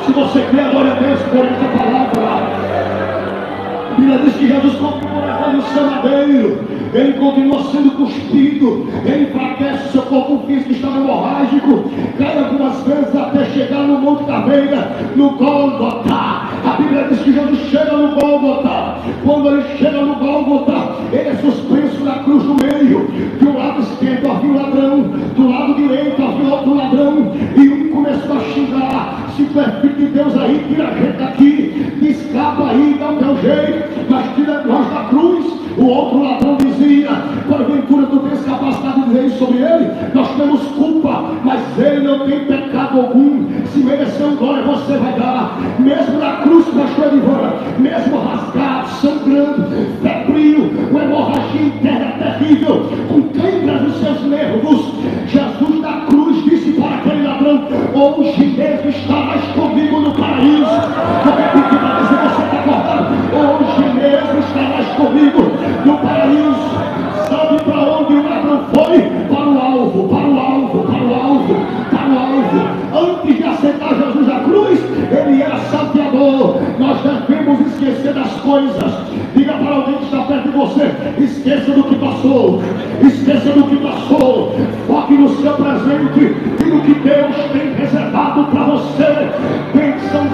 Se você crê, adore a Deus por essa palavra. A Bíblia diz que Jesus continua levando o seu madeiro, ele continua sendo cuspido, ele enfraquece, seu corpo físico está hemorrágico, cai algumas vezes até chegar no Monte Caveira, no Gólgota. A Bíblia diz que Jesus chega no Gólgota. Quando ele chega no Gólgota, ele é suspenso na cruz no meio. De um lado esquerdo havia um ladrão, do lado direito havia outro ladrão, e um começou a xingar: se tu é filho de Deus aí, tira a gente daqui, escapa aí, dá o teu jeito, mas tira nós da cruz. O outro ladrão dizia: porventura tu tens capacidade de dizer isso sobre ele? Nós temos culpa, mas ele não tem pecado algum. Se mereceu glória, você vai dar. Mesmo na cruz, pastor Edivan, mesmo rasgado, sangrando, febril, uma hemorragia interna terrível, com câimbras nos seus nervos, Jesus na cruz disse para aquele ladrão: hoje mesmo estarás comigo no paraíso. Vou repetir para ver se você está acordado: hoje mesmo estarás comigo no paraíso. Sabe para onde o ladrão foi? Para o alvo, para o alvo, para o alvo, para o alvo. Antes de aceitar Jesus na cruz, ele era salteador. Nós devemos esquecer das coisas. Diga para alguém que está perto de você: esqueça do que passou, esqueça do que passou, foque no seu presente e no que Deus tem reservado para você. Bênção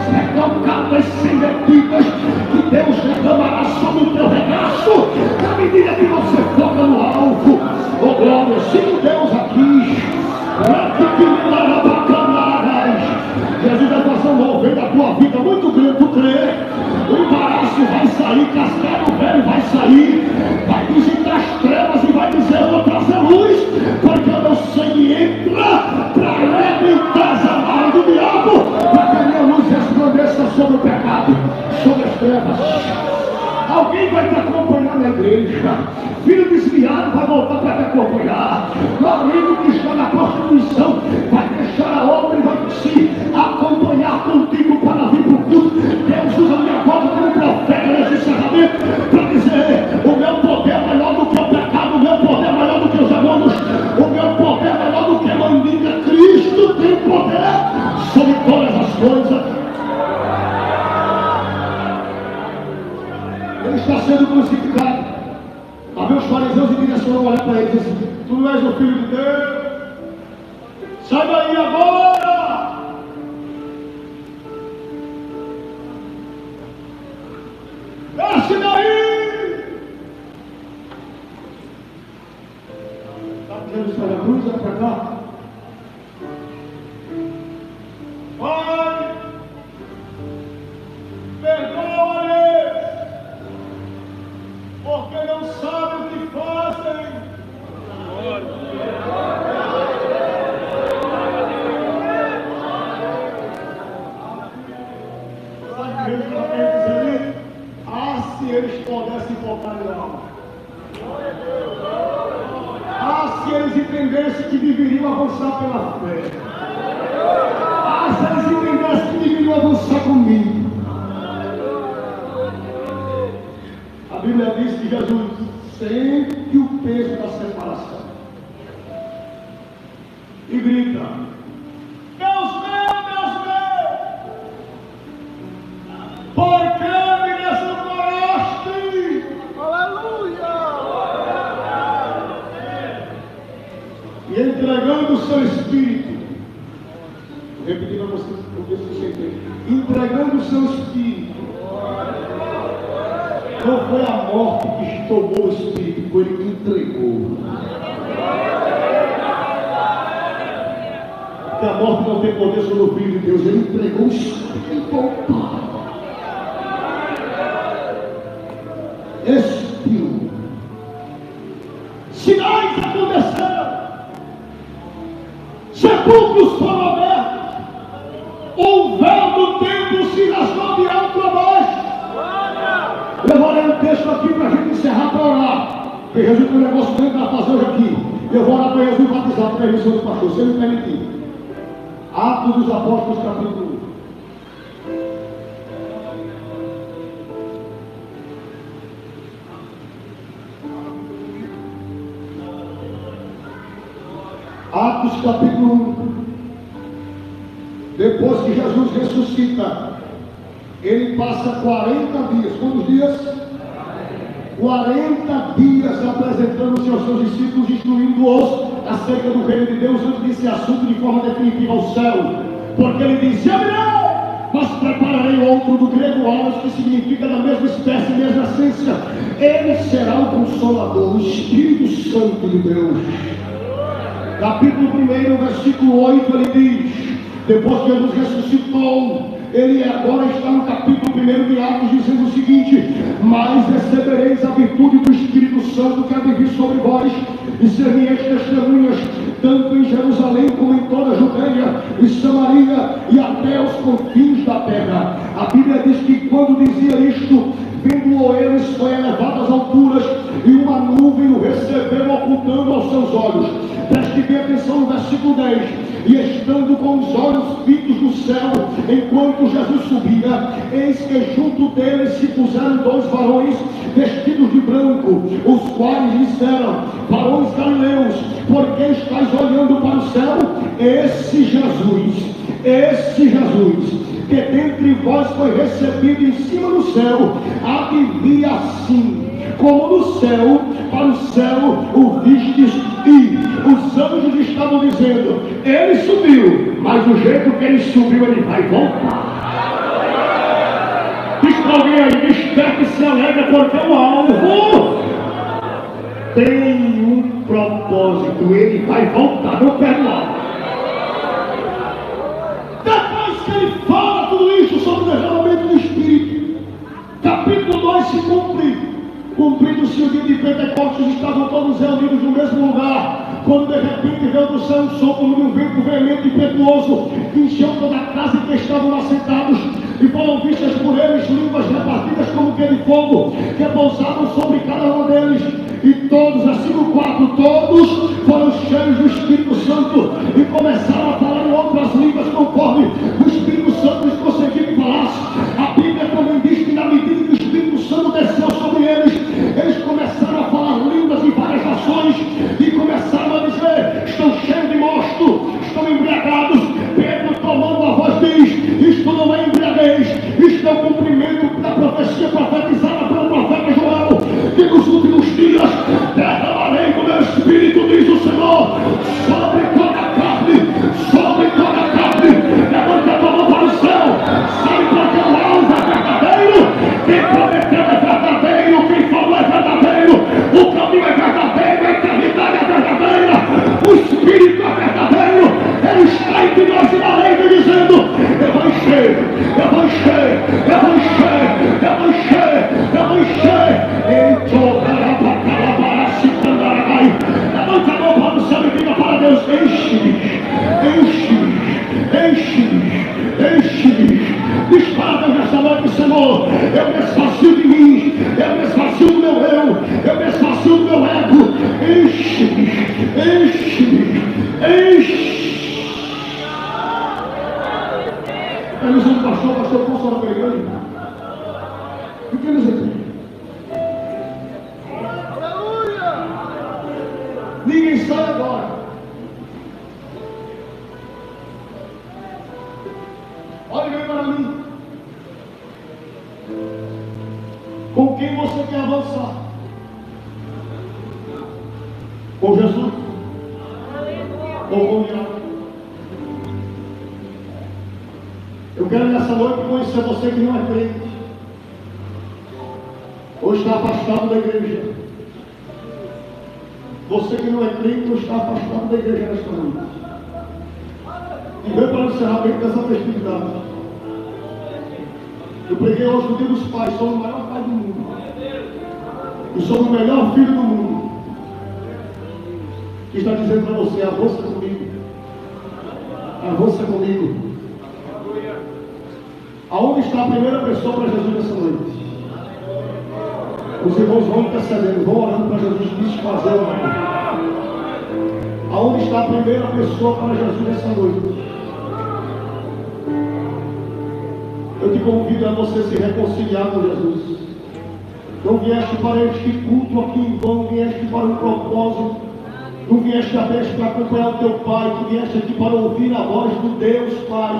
sair, castelo velho vai sair, vai visitar as trevas e vai dizer: eu vou trazer luz, porque o meu sangue entra para arrebentar as amarras do diabo, para que a minha luz resplandeça sobre o pecado, sobre as trevas. Alguém vai te acompanhar na igreja. Filho desviado vai voltar para te acompanhar. Marido que está na prostituição vai deixar a obra e vai se acompanhar contigo para vir para o culto. Deus usa a minha voz como profeta nesse encerramento para dizer: o meu poder é maior do que o pecado, o meu poder é maior do que os demônios, o meu poder é maior do que a mandinga. Cristo tem poder sobre todas as coisas. Ele está sendo crucificado. Havia os fariseus e direcionou olhar para ele e disse: tu não és o filho de Deus? Sai daí agora! Desce daí! Está querendo sair da cruz? Olha para cá. Pai, perdoa-lhes, porque não sabem o que fazem. Se eles pudessem voltar em alma, se eles entendessem que deveriam avançar pela fé, se eles entendessem que deveriam avançar comigo. A Bíblia diz que Jesus sente o peso da separação e grita: Deus meu, por que me desamparaste? Aleluia! E entregando o seu espírito, repetindo a você, porque você entende, entregando o seu espírito. Não foi a morte que tomou o espírito, foi ele que entregou. Porque a morte não tem poder sobre o Filho de Deus, ele entregou o espírito ao Pai. Expirou. Sinais aconteceram. Sepulcros foram abertos. O véu do templo se rasgou de alto a baixo. Eu vou ler um texto aqui para a gente encerrar para orar. Porque Jesus tem um negócio grande para fazer hoje aqui. Eu vou orar para Jesus batizar com permissão do pastor, se ele me permitir. Atos dos Apóstolos, capítulo 1. Atos capítulo 1. Depois que Jesus ressuscita, ele passa 40 dias. Quantos dias? 40 dias apresentando-se aos seus discípulos, instruindo-os acerca do reino de Deus, antes desse assunto de forma definitiva ao céu. Porque ele disse: eu virei, mas prepararei outro, do grego almas, que significa da mesma espécie, mesma essência. Ele será o Consolador, o Espírito Santo de Deus. Capítulo 1, versículo 8, ele diz: depois que Jesus ressuscitou, ele agora está no capítulo 1 de Atos, dizendo o seguinte: mas recebereis a virtude do Espírito Santo que há de vir sobre vós, e ser-me-eis testemunhas, tanto em Jerusalém como em toda a Judeia e Samaria e até os confins da terra. A Bíblia diz que quando dizia isto, vendo-o eles, foi elevado às alturas, e uma nuvem o recebeu, ocultando aos seus olhos. Preste bem atenção no versículo 10. E estando com os olhos fitos no céu, enquanto Jesus subia, eis que junto dele se puseram 2 varões vestidos de branco, os quais disseram: varões galileus, por que estáis olhando para o céu? Esse Jesus que dentre vós foi recebido em cima do céu, há de vir assim, como no céu, para o céu o vistes ir. Os anjos estavam dizendo: ele subiu, mas do jeito que ele subiu, ele vai voltar. Diz para alguém aí: desperte e se alegra, porque o alvo tem um propósito, ele vai voltar, não perde o alvo. Depois que ele fala tudo isso sobre o derramamento do Espírito, capítulo capítulo 2 se cumpre. Cumprido-se o dia de Pentecostes, estavam todos reunidos no mesmo lugar, quando de repente veio do céu um sopro de um vento veemente e impetuoso, que encheu toda a casa em que estavam assentados, e foram vistas por eles línguas repartidas como que de fogo, que pousaram sobre cada um deles, e todos, versículo 4, todos foram cheios do Espírito Santo, e começaram a falar em outras línguas, conforme o Espírito Santo lhes conseguia que falasse. A Bíblia também diz que na medida que o Espírito Santo desceu sobre eles, eles começaram a falar línguas em várias nações, e começaram a dizer: estão cheios de mosto, estão embriagados. Pedro, tomando a voz, diz: isto não é embriaguez, isto é o cumprimento da profecia profetizada pelo profeta Joel, que nos últimos dias derramarei do meu Espírito, diz o Senhor, sobre toda a carne, sobre toda a carne. Levanta a tua mão para o céu, sabe porque o alvo é verdadeiro, quem prometeu é verdadeiro, quem falou é verdadeiro, o caminho é verdadeiro, a eternidade é verdadeira, o Espírito é verdadeiro, ele está entre nós e na lei dizendo: eu vou encher, eu vou encher, eu vou encher, eu vou encher, eu vou encher. Levanta a mão para o céu e diga para Deus: enche-me, enche-me, enche-me, enche-me. Diz para Deus nessa noite: Senhor, eu me esvazio de mim, eu me esvazio do meu eu me esvazio do meu ego. Enche-me, enche-me, enche. Eles dizem: pastor, posso orar para a igreja? O que eles dizem? Ninguém sai agora. Olha bem para mim. Com quem você quer avançar? Com Jesus? Ou com o diabo? Eu quero nessa noite conhecer você que não é crente, ou está afastado da igreja. Você que não é crente ou está afastado da igreja nesta noite. E veio para o encerramento dessa festividade. Eu preguei hoje no Dia dos Pais: sou o maior pai do mundo. E sou o melhor filho do mundo. Que está dizendo para você: avança comigo. Avança comigo. Aonde está a primeira pessoa para Jesus nessa noite? Os irmãos vão intercedendo, vão orando para Jesus desfazer o mal. Aonde está a primeira pessoa para Jesus nessa noite? Eu te convido a você se reconciliar com Jesus. Não vieste para este culto aqui em vão, vieste para um propósito. Não vieste apenas para acompanhar o teu Pai, tu vieste aqui para ouvir a voz do Deus Pai.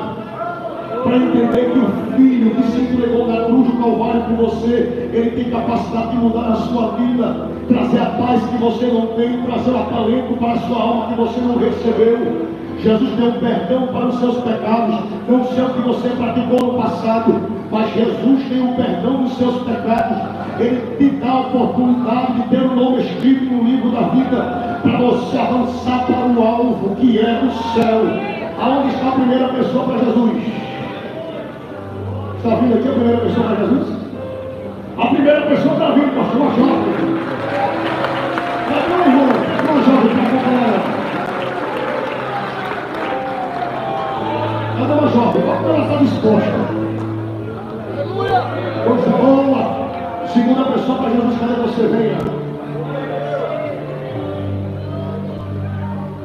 Para entender que o Filho que se entregou na cruz do Calvário por você, ele tem capacidade de mudar a sua vida, trazer a paz que você não tem, trazer o acalento para a sua alma que você não recebeu. Jesus deu perdão para os seus pecados, não sei o que você praticou no passado, mas Jesus tem o perdão dos seus pecados. Ele te dá a oportunidade de ter o nome escrito no livro da vida, para você avançar para o alvo que é o céu. Aonde está a primeira pessoa para Jesus? Está vindo aqui a primeira pessoa para Jesus? A primeira pessoa está vindo, pastor, uma jovem. Cadê o irmão? Uma jovem para acompanhar. Cadê uma jovem? Ela está disposta. Coisa boa. Segunda pessoa para Jesus, cadê você? Venha.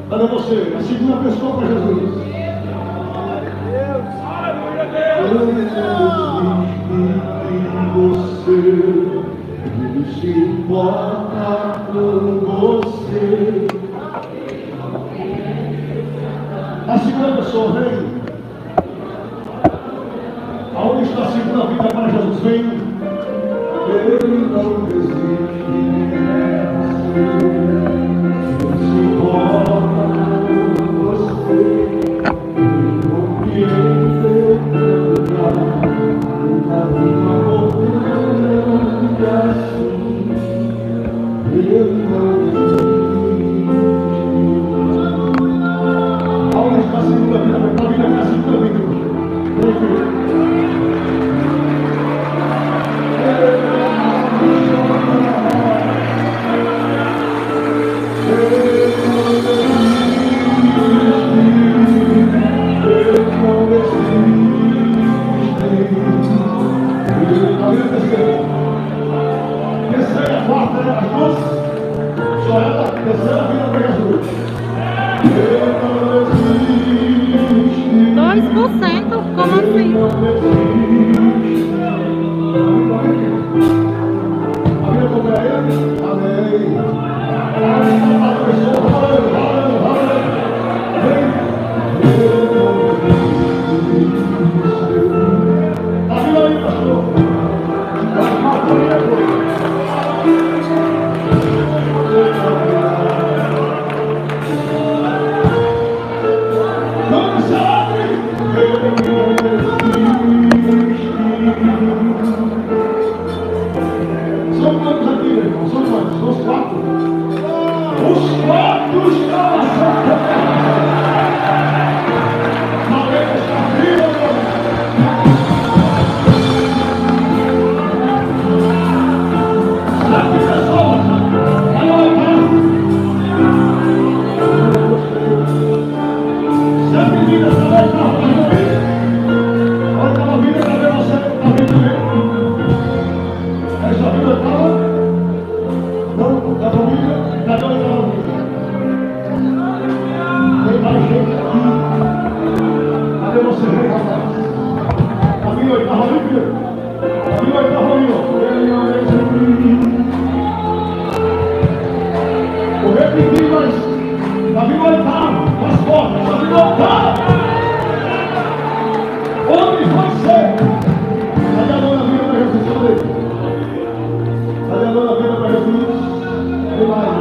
Cadê você? A segunda pessoa para Jesus. Ele se importa com você. A segunda pessoa vem. Aonde está a segunda vida para Jesus? Vem. Ele não desiste. Ele se importa com você. Ele compreende teu cantar. Na minha oportunidade assim, ele não desiste. Aonde está a segunda vida? A vida é a segunda vida. sua vida estava? Não, da família? Cadê o irmão? Tem mais gente aqui. Cadê você, rapaz? A minha oitava ali, filho. A minha oitava ali, ó. Vou repetir, mas a minha oitava, mais forte, a minha oitava. Onde você? Cadê a mão na vida para Jesus? Cadê a mão na vida para Jesus? E mais.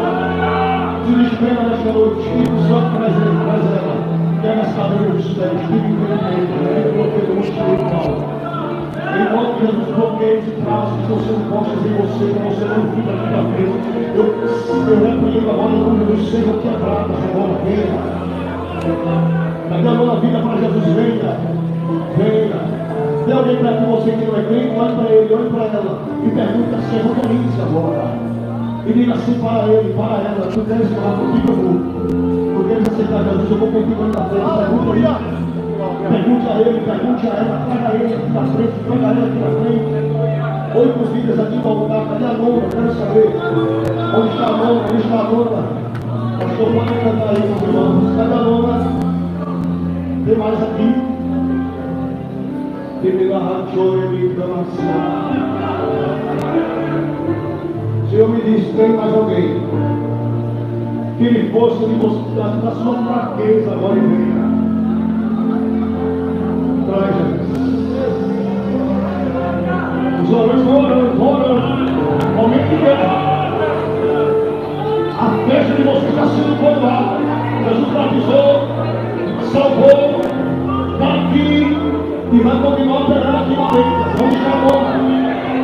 Se desprenda nesta noite, Espírito Santo, traz ela. Pega as cadeiras dos pés, Espírito Santo, bloqueio do espiritual. Em nome de Jesus, bloqueios e traços que estão sendo postos em você, para você não vir daqui da frente. Eu repreendo agora em nome de Jesus, sejam quebradas agora, venha. Cadê a mão na vida para Jesus? Venha. Venha. Tem alguém para que você que não é crente, olhe para ele, olhe para ela e pergunta se é isso agora. E diga assim para ele, para ela, tu queres falar comigo, eu vou. Tu queres aceitar Jesus, eu vou contigo na frente. Pergunte a ele, pergunte a ela, traga ele aqui na frente, traga ela aqui na frente. 8 vidas aqui para voltar, cadê a nona? Quero saber. Onde está a nona? Onde está a nona? Pastor, pode cantar aí, meus irmãos. Cadê a nona? Tem mais aqui. O Senhor me diz, tem mais alguém que lhe força de você, da sua fraqueza agora e venha. Traz, os homens orando, aumente de Deus. A festa de você está sendo formada. Jesus batizou, salvou, está aqui. E vai continuar operando aqui na frente. Vamos para a lona.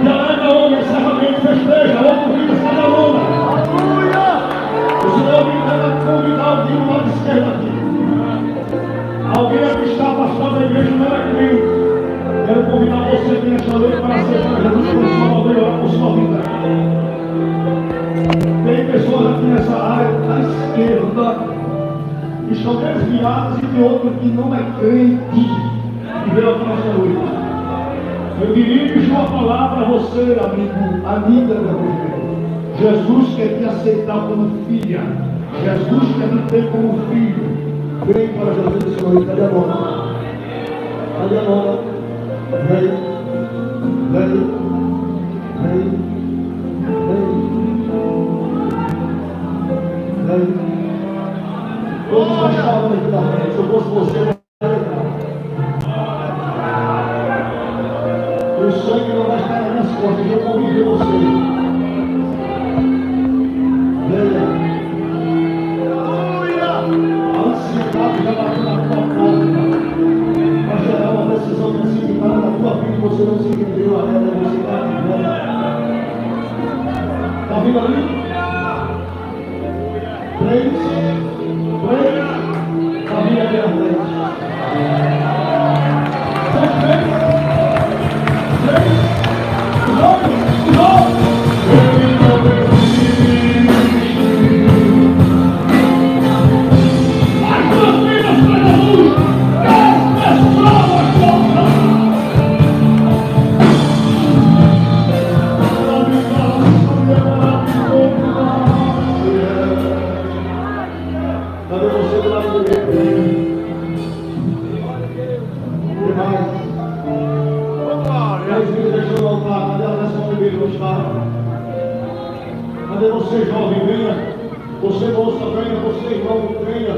E alega a lona, encerramento, festeja. Outro vídeo, sai da lona. Aleluia! O Senhor me deve convidar alguém do lado esquerdo aqui. Alguém aqui está afastado da igreja, não é crente. Quero convidar você aqui nesta noite para aceitar Jesus como Salvador e orar por sua vida. Tem pessoas aqui nessa área, à esquerda, que estão desviadas e tem outro que não é crente. E veio aqui nesta noite. Eu dirijo uma palavra a você, amigo, amiga da igreja. Jesus quer te aceitar como filha. Jesus quer te ter como filho. Vem para Jesus nessa noite. Cadê a nona? Cadê a nona? Vem. Vem. Vem. Vem. Vem. Todos nós estávamos aqui na frente. Se eu fosse você, o sangue não vai estar nas minhas costas, eu convido você. Venha. A ansiedade já bateu na tua porta. Vai gerar uma decisão precipitada na tua vida e você não se entendeu a ela, você está vivendo. Está vindo ali? 3. Está vindo aqui na frente. 10 vidas deixou no altar. Cadê a oração do meio do altar? Cadê você, jovem? Venha. Você, moça, venha. Você, irmão, venha.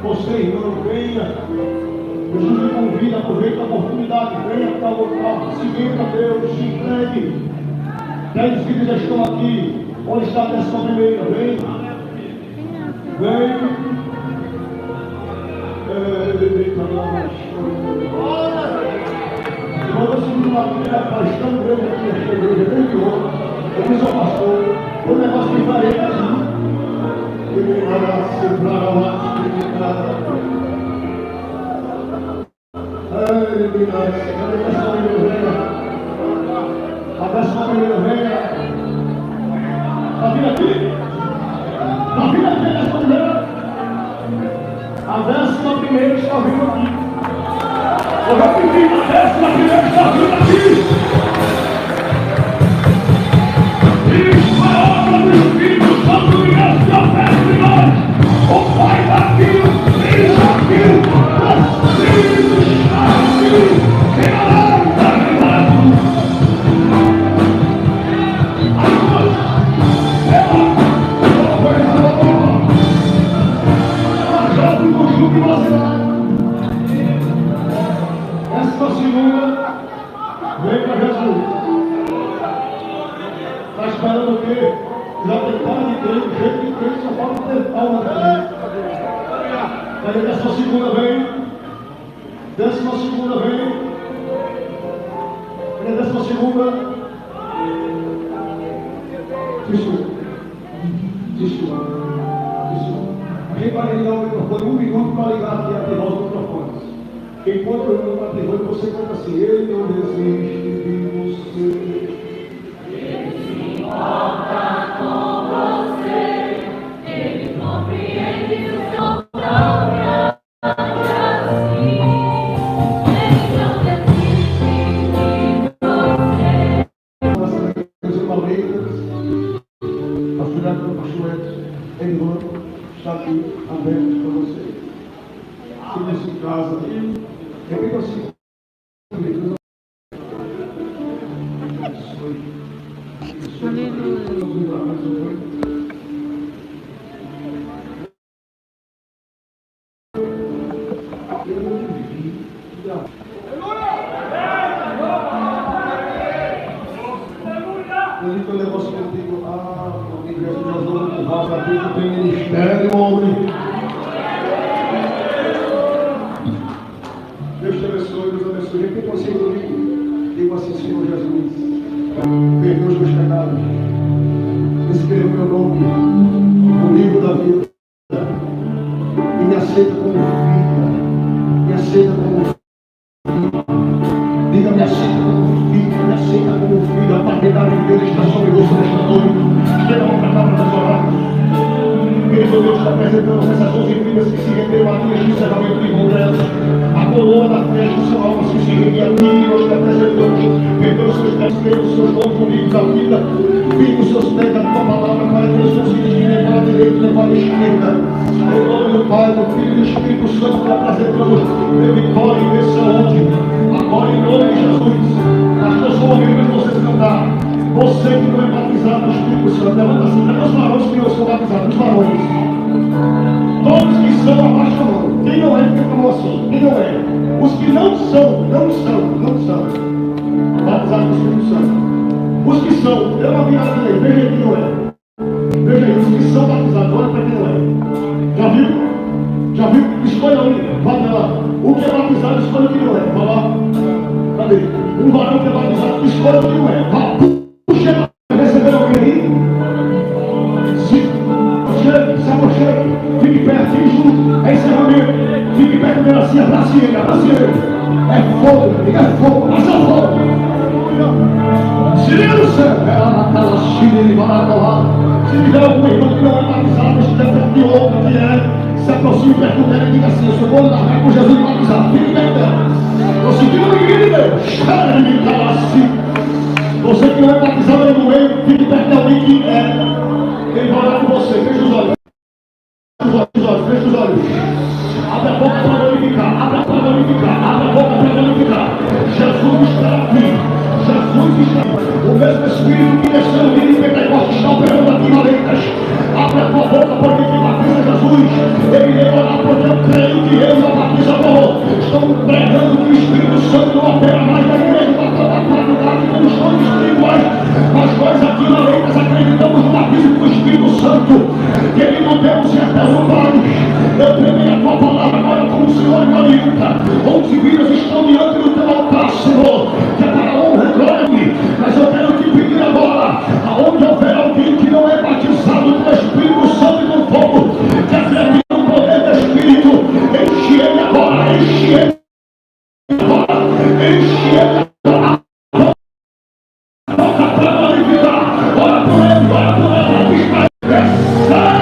Você, irmão, venha. Jesus me convida, aproveita a oportunidade. Venha para o altar. Se renda a Deus, se entregue. 10 vidas estão aqui. Onde está a 11ª? Vem. Vem. Quando eu subi lá, rapaz, tão grande aqui nesta igreja, desde ontem, eu disse ao pastor, o negócio que parei aqui. Ele vai sembrar lá, cadê essa menina? Abraça a menina, venha. Está vindo aqui? Está vindo aqui nessa mulher? A 11ª está vindo aqui. Eu vou pedir a 11ª está vindo aqui. tem cara de crente, jeito de crente, só falta ter palma também. Aí a 12ª vem. 12ª vem. Aí a 12ª. Desculpa. Quem vai ligar o microfone, 1 minuto para ligar aqui, ativar os microfones. Enquanto eu não ativar, você canta assim: ele não desiste de você. Ele se importa com você. Ele compreende o seu próprio assim. Ele não desiste de você. As palavras, a cidade do pastor Edson está aqui aberto para você. Se em casa, repita assim. Eu digo o negócio que eu digo, porque Jesus já usou muito rápido aqui, que tem ministério, homem. Deus te abençoe, Deus abençoe. Repita assim comigo. Digo assim: Senhor Jesus, perdoa os meus pecados. Escreva o meu nome no livro da vida. E me aceita como filha. Me aceita como filha. Diga: me aceita como filho, me aceita como filho. A paternidade de Deus está sobre você nesta noite. Estenda a mão para cá para nós orarmos. Querido Deus, te apresentamos essas 11 filhas que se renderam a ti neste encerramento de congresso. A coroa da fé do seu alma que se rende a ti, nós te apresentamos. Perdoa os seus pecados, os seus bons amigos da vida. Fica os seus pés da tua palavra para que os seus filhos virem para a direita e para a esquerda. Em nome do Pai, do Filho e do Espírito Santo, te apresentamos vitória e saúde. Agora, em nome de Jesus, pastor, sou ouvindo vocês cantar. Você que não é batizado no Espírito Santo, levanta assim, até os varões que não são batizados, os varões. Todos que são, abaixa a mão. Quem não é, fica com a mão assim. Quem não é? Os que não são batizados no Espírito Santo. Os que são, dê uma virada aí, veja aí quem não é. Veja aí, os que são batizados, olha para quem não é. Já viu? Já viu? Escolha aí, vai lá. O que é batizado, escolha o que não é. Vai lá. Cadê? Um varão que é batizado, escolha o que não é. Vai. Puxa, receberam alguém aí? Se aproxime, fique perto, fique junto. É encerramento. Fique perto dele assim, abrace ele. É fogo, é fogo, mas é fogo. Se liga no céu. Se tiver algum irmão que não é batizado, estiver perto de outro que é, se aproxime perto dela e diga assim: eu sou bom largar com Jesus batizado. Fique perto dela. Eu senti uma igreja de Deus. Você que não é batizado aí no meio, fique perto de alguém que é. Ele vai orar com você. Feche os olhos. Feche os olhos. Abre a boca para glorificar. Abre a boca para glorificar. Jesus está aqui. Jesus está aqui. O mesmo Espírito que desceu no menino Pentecostes está operando aqui na Leitas. Abre a tua boca porque quem batiza Jesus. Ele veio orar porque eu creio que ele não batiza amor. Estou pregando que o Espírito Santo não opera mais na igreja da atualidade como os dons espirituais. Mas nós aqui na Leitas acreditamos no batismo do Espírito Santo. Que ele não temos interrogados. Eu tremei a tua palavra agora como o Senhor me orienta. 11 vidas estão diante do teu altar, Senhor. Que é para a honra e glória. Mas eu quero te pedir agora, aonde houver alguém que não é batizado com o Espírito Santo e com fogo, que acredita no poder do Espírito, enche ele agora, enche ele agora, enche ele agora. Boca para glorificar, ora por ele, receba!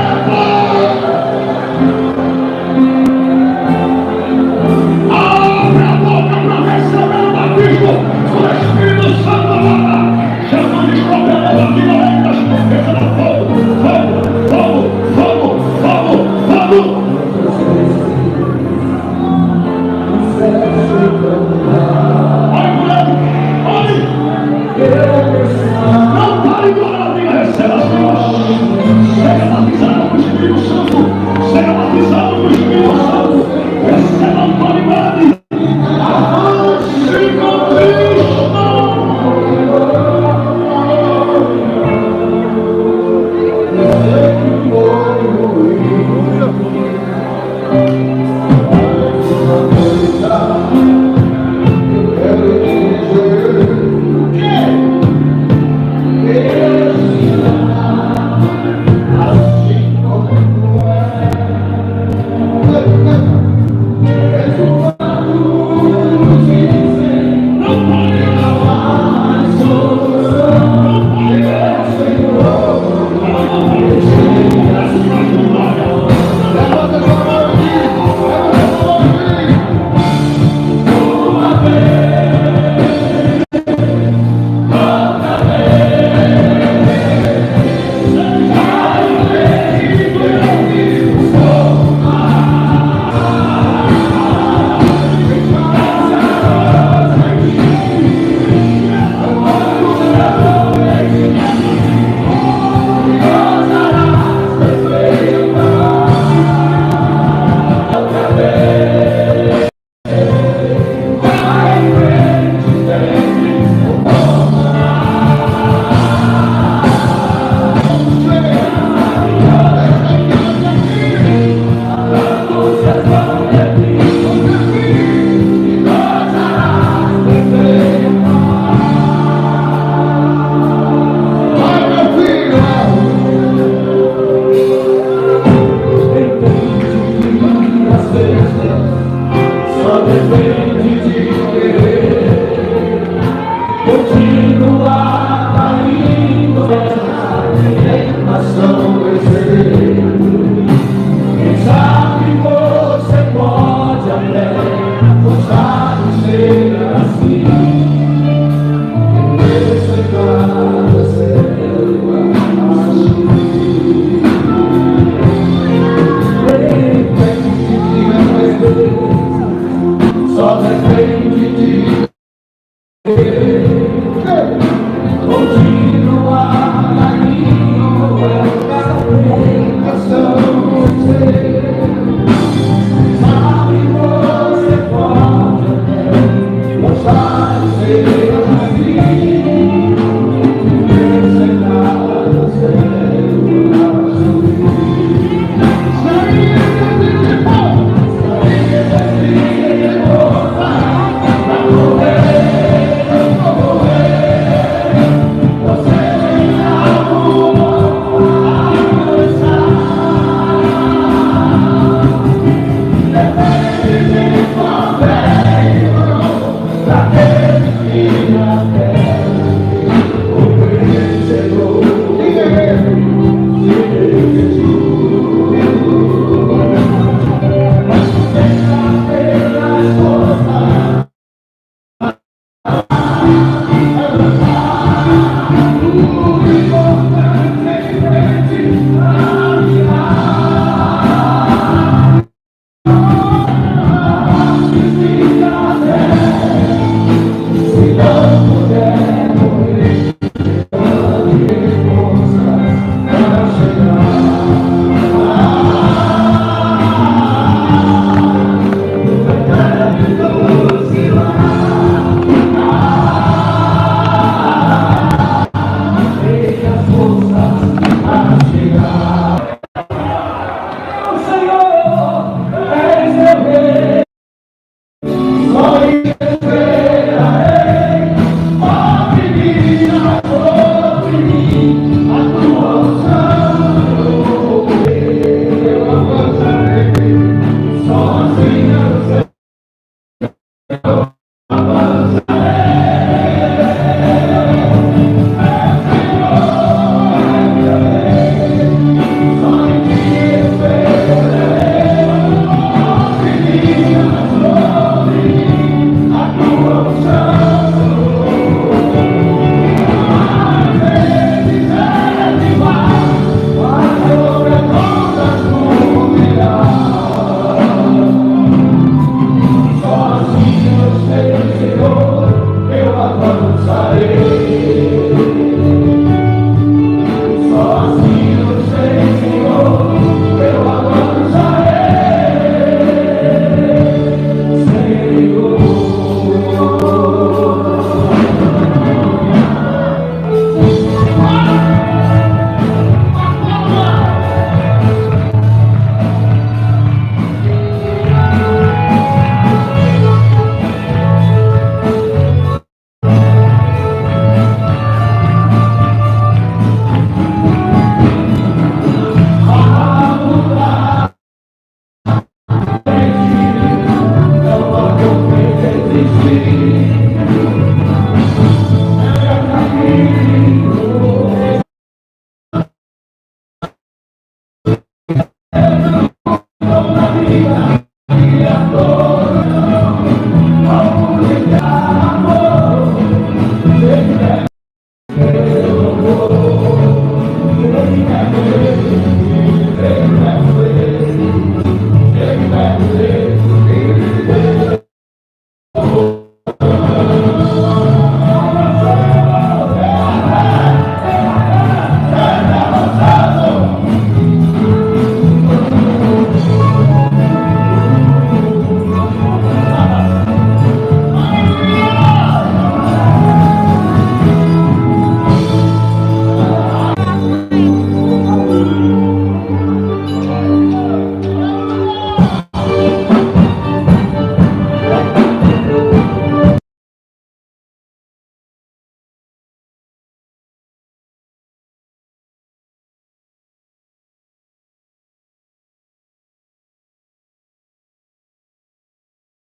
Só assim